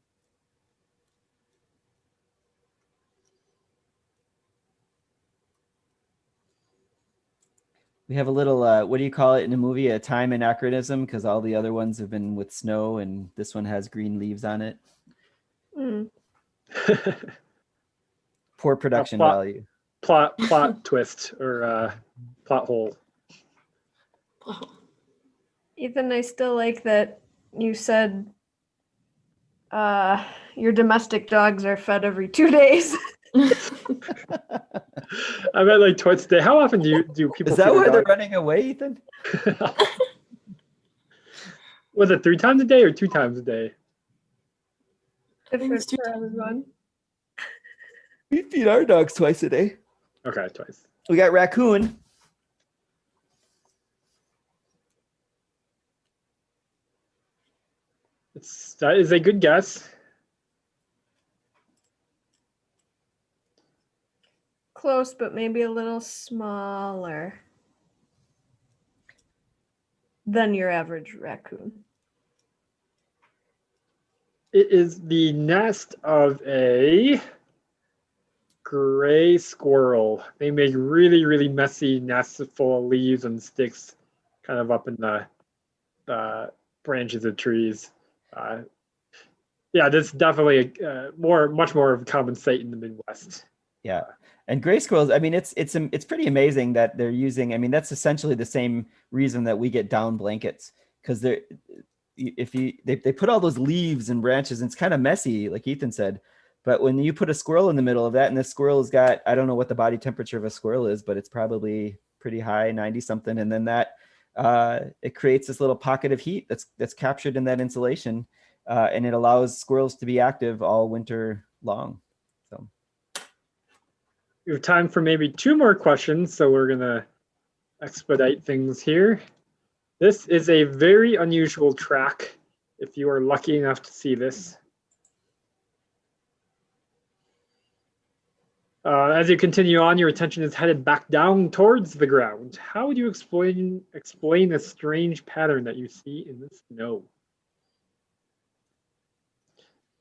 We have a little, what do you call it in a movie? A time anachronism, because all the other ones have been with snow, and this one has green leaves on it. Poor production value. Plot twist or plot hole. Ethan, I still like that you said your domestic dogs are fed every 2 days. I meant like twice a day. How often do people? Is that why they're running away, Ethan? Was it 3 times a day or 2 times a day? Different for everyone. We feed our dogs twice a day. Okay, twice. We got raccoon. That is a good guess. Close, but maybe a little smaller than your average raccoon. It is the nest of a gray squirrel. They make really, really messy nests full of leaves and sticks kind of up in the branches of trees. Yeah, that's definitely much more of a common sight in the Midwest. Yeah. And gray squirrels, I mean, it's pretty amazing that they're using, I mean, that's essentially the same reason that we get down blankets, because they put all those leaves and branches, and it's kind of messy, like Ethan said. But when you put a squirrel in the middle of that, and the squirrel's got, I don't know what the body temperature of a squirrel is, but it's probably pretty high, 90 something. And then that, it creates this little pocket of heat that's captured in that insulation. And it allows squirrels to be active all winter long. So we have time for maybe 2 more questions, so we're gonna expedite things here. This is a very unusual track, if you are lucky enough to see this. As you continue on, your attention is headed back down towards the ground. How would you explain the strange pattern that you see in the snow?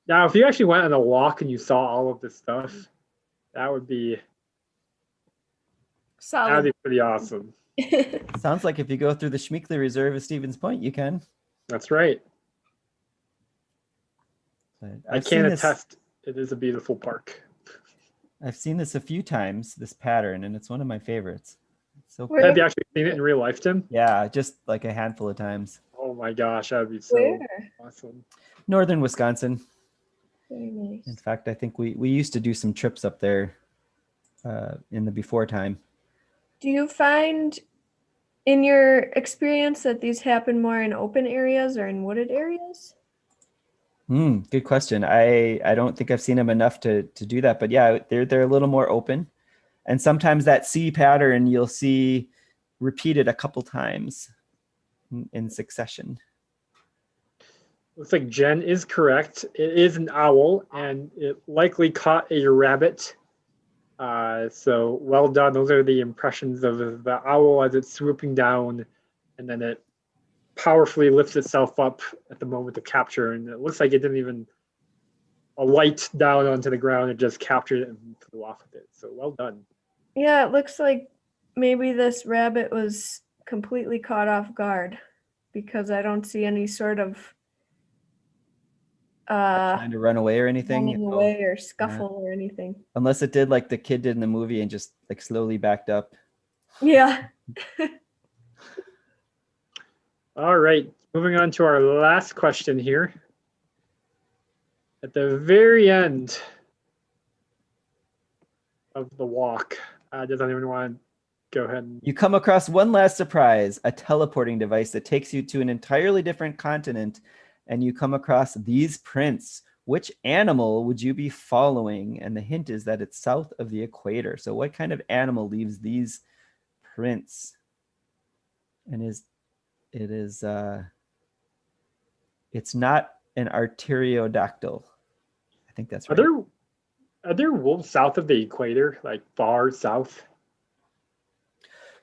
Now, if you actually went on a walk and you saw all of this stuff, that'd be Solid. pretty awesome. Sounds like if you go through the Schmeekley Reserve at Stevens Point, you can. That's right. But I can attest it is a beautiful park. I've seen this a few times, this pattern, and it's one of my favorites. It's so cool. Where? Have you actually seen it in real life, Tim? Yeah, just like a handful of times. Oh my gosh, that would be so Where? awesome. Northern Wisconsin. Very nice. In fact, I think we used to do some trips up there in the before time. Do you find in your experience that these happen more in open areas or in wooded areas? Good question. I don't think I've seen them enough to do that, but yeah, they're a little more open. And sometimes that C pattern you'll see repeated a couple times in succession. Looks like Jen is correct. It is an owl, and it likely caught a rabbit. So well done. Those are the impressions of the owl as it's swooping down, and then it powerfully lifts itself up at the moment of capture. And it looks like it didn't even alight down onto the ground. It just captured it and flew off with it. So well done. Yeah, it looks like maybe this rabbit was completely caught off guard because I don't see any sort of Trying to run away or anything. running away or scuffle or anything. Unless it did like the kid did in the movie and just like slowly backed up. Yeah. All right, moving on to our last question here. At the very end of the walk, does anyone want to go ahead and... You come across one last surprise, a teleporting device that takes you to an entirely different continent, and you come across these prints. Which animal would you be following? And the hint is that it's south of the equator. So what kind of animal leaves these prints? And it's not an arteriodactyl. I think that's right. Are there wolves south of the equator, like far south?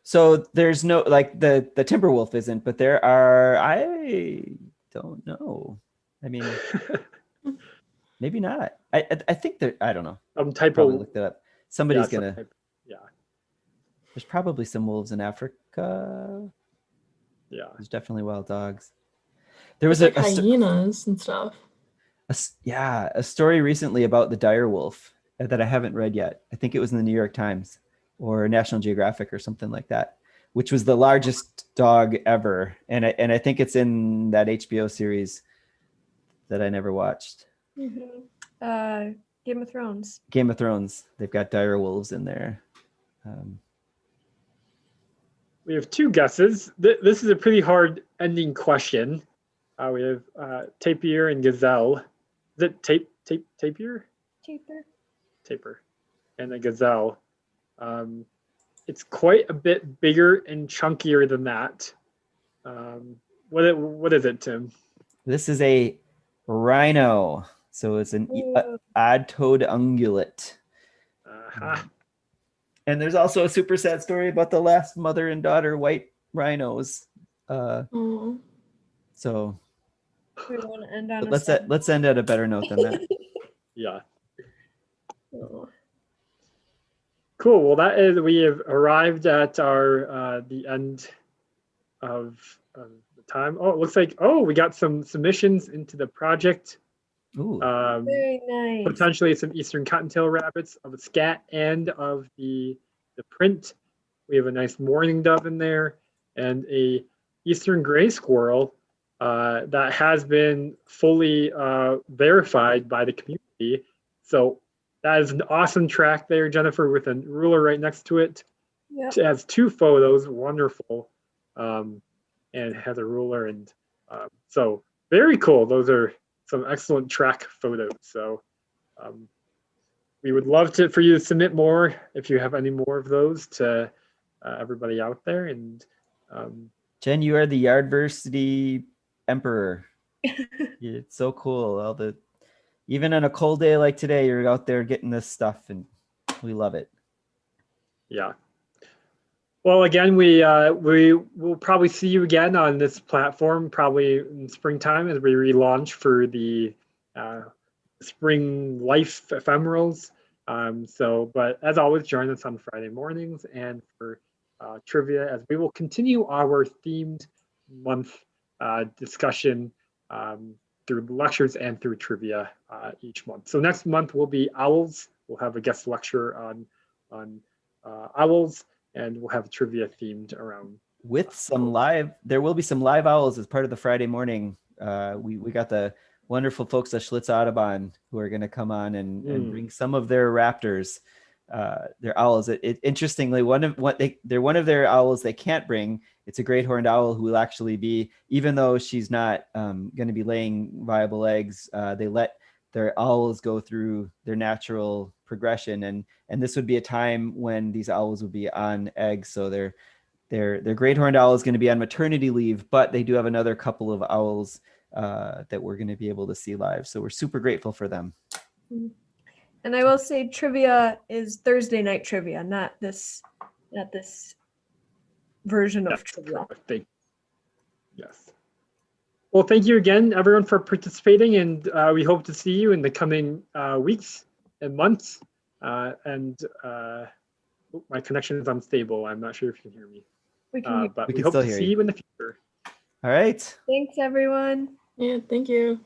So there's no, like the timber wolf isn't, but there are, I don't know. I mean, maybe not. I think there, I don't know. Probably looked it up. Somebody's gonna. Yeah. There's probably some wolves in Africa. Yeah. There's definitely wild dogs. There was like hyenas and stuff. A story recently about the dire wolf that I haven't read yet. I think it was in the New York Times or National Geographic or something like that, which was the largest dog ever. And I think it's in that HBO series that I never watched. Mm-hmm. Game of Thrones. Game of Thrones. They've got dire wolves in there. We have two guesses. This is a pretty hard ending question. We have tapir and gazelle. Is it tapir? Tapir. And a gazelle. It's quite a bit bigger and chunkier than that. What is it, Tim? This is a rhino. So it's an odd-toed ungulate. And there's also a super sad story about the last mother and daughter white rhinos. So we want to end on let's end at a better note than that. Yeah. Cool. Well, that is, we have arrived at our the end of the time. Oh, it looks like we got some submissions into the project. Ooh. Very nice. Potentially some eastern cottontail rabbits, of a scat, and of the print. We have a nice mourning dove in there, and a eastern gray squirrel that has been fully verified by the community. So that is an awesome track there, Jennifer, with a ruler right next to it. Yep. It has two photos, wonderful, and has a ruler, and so very cool. Those are some excellent track photos. So we would love for you to submit more if you have any more of those to everybody out there. And Jen, you are the Yardversity emperor. It's so cool. Even on a cold day like today, you're out there getting this stuff, and We love it. Yeah. Well, again, we will probably see you again on this platform probably in springtime as we relaunch for the spring life ephemerals. But as always, join us on Friday mornings and for trivia as we will continue our themed month discussion through lectures and through trivia each month. So next month will be owls. We'll have a guest lecture on owls, and we'll have trivia themed around. With some live, there will be some live owls as part of the Friday morning. We got the wonderful folks at Schlitz Audubon who are going to come on and bring some of their raptors, their owls. Interestingly, they're one of their owls they can't bring. It's a great horned owl who will actually be, even though she's not going to be laying viable eggs, they let their owls go through their natural progression, and this would be a time when these owls would be on eggs. So their great horned owl is going to be on maternity leave, but they do have another couple of owls that we're going to be able to see live. So we're super grateful for them. And I will say trivia is Thursday night trivia, not this version of trivia. Yes. Well, thank you again, everyone, for participating, and we hope to see you in the coming weeks and months. My connection is unstable. I'm not sure if you can hear me. But we hope to see you in the future. All right. Thanks, everyone. Yeah, thank you.